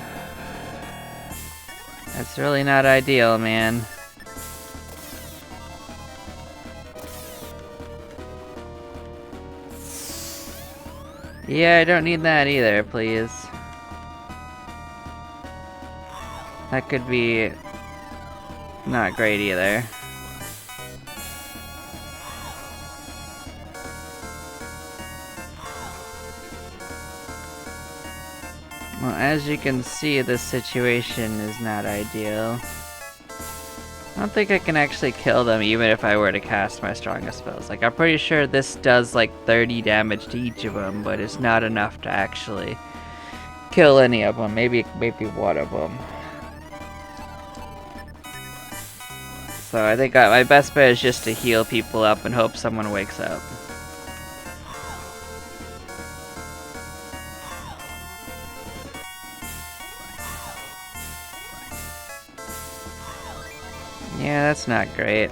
That's really not ideal, man. Yeah, I don't need that either, please. That could be not great either. Well, as you can see, this situation is not ideal. I don't think I can actually kill them even if I were to cast my strongest spells. Like, I'm pretty sure this does like 30 damage to each of them, but it's not enough to actually kill any of them. Maybe one of them. So I think my best bet is just to heal people up and hope someone wakes up. Yeah, that's not great.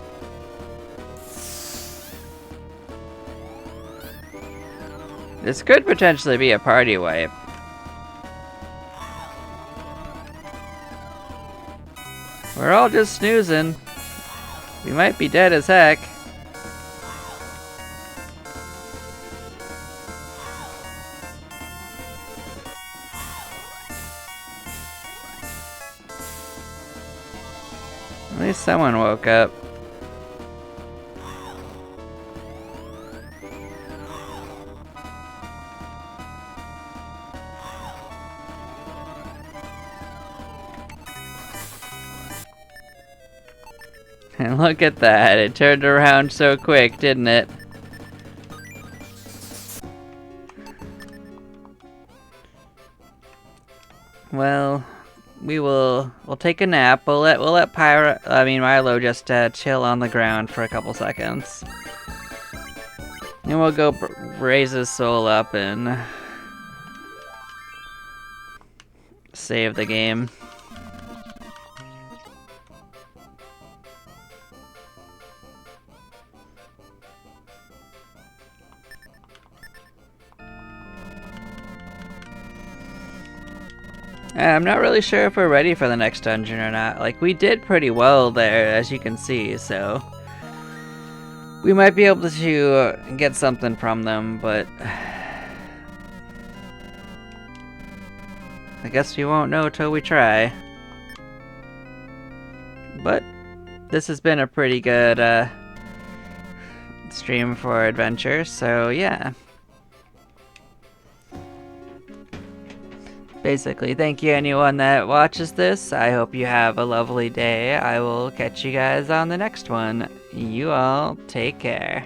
This could potentially be a party wipe. We're all just snoozing. We might be dead as heck. At least someone woke up. And look at that, it turned around so quick, didn't it? Well, we'll take a nap. We'll let Milo just chill on the ground for a couple seconds. And we'll go raise his soul up and save the game. I'm not really sure if we're ready for the next dungeon or not. Like, we did pretty well there, as you can see, so... we might be able to get something from them, but... I guess we won't know till we try. But, this has been a pretty good, stream for adventure, so yeah. Basically, thank you anyone that watches this. I hope you have a lovely day. I will catch you guys on the next one. You all take care.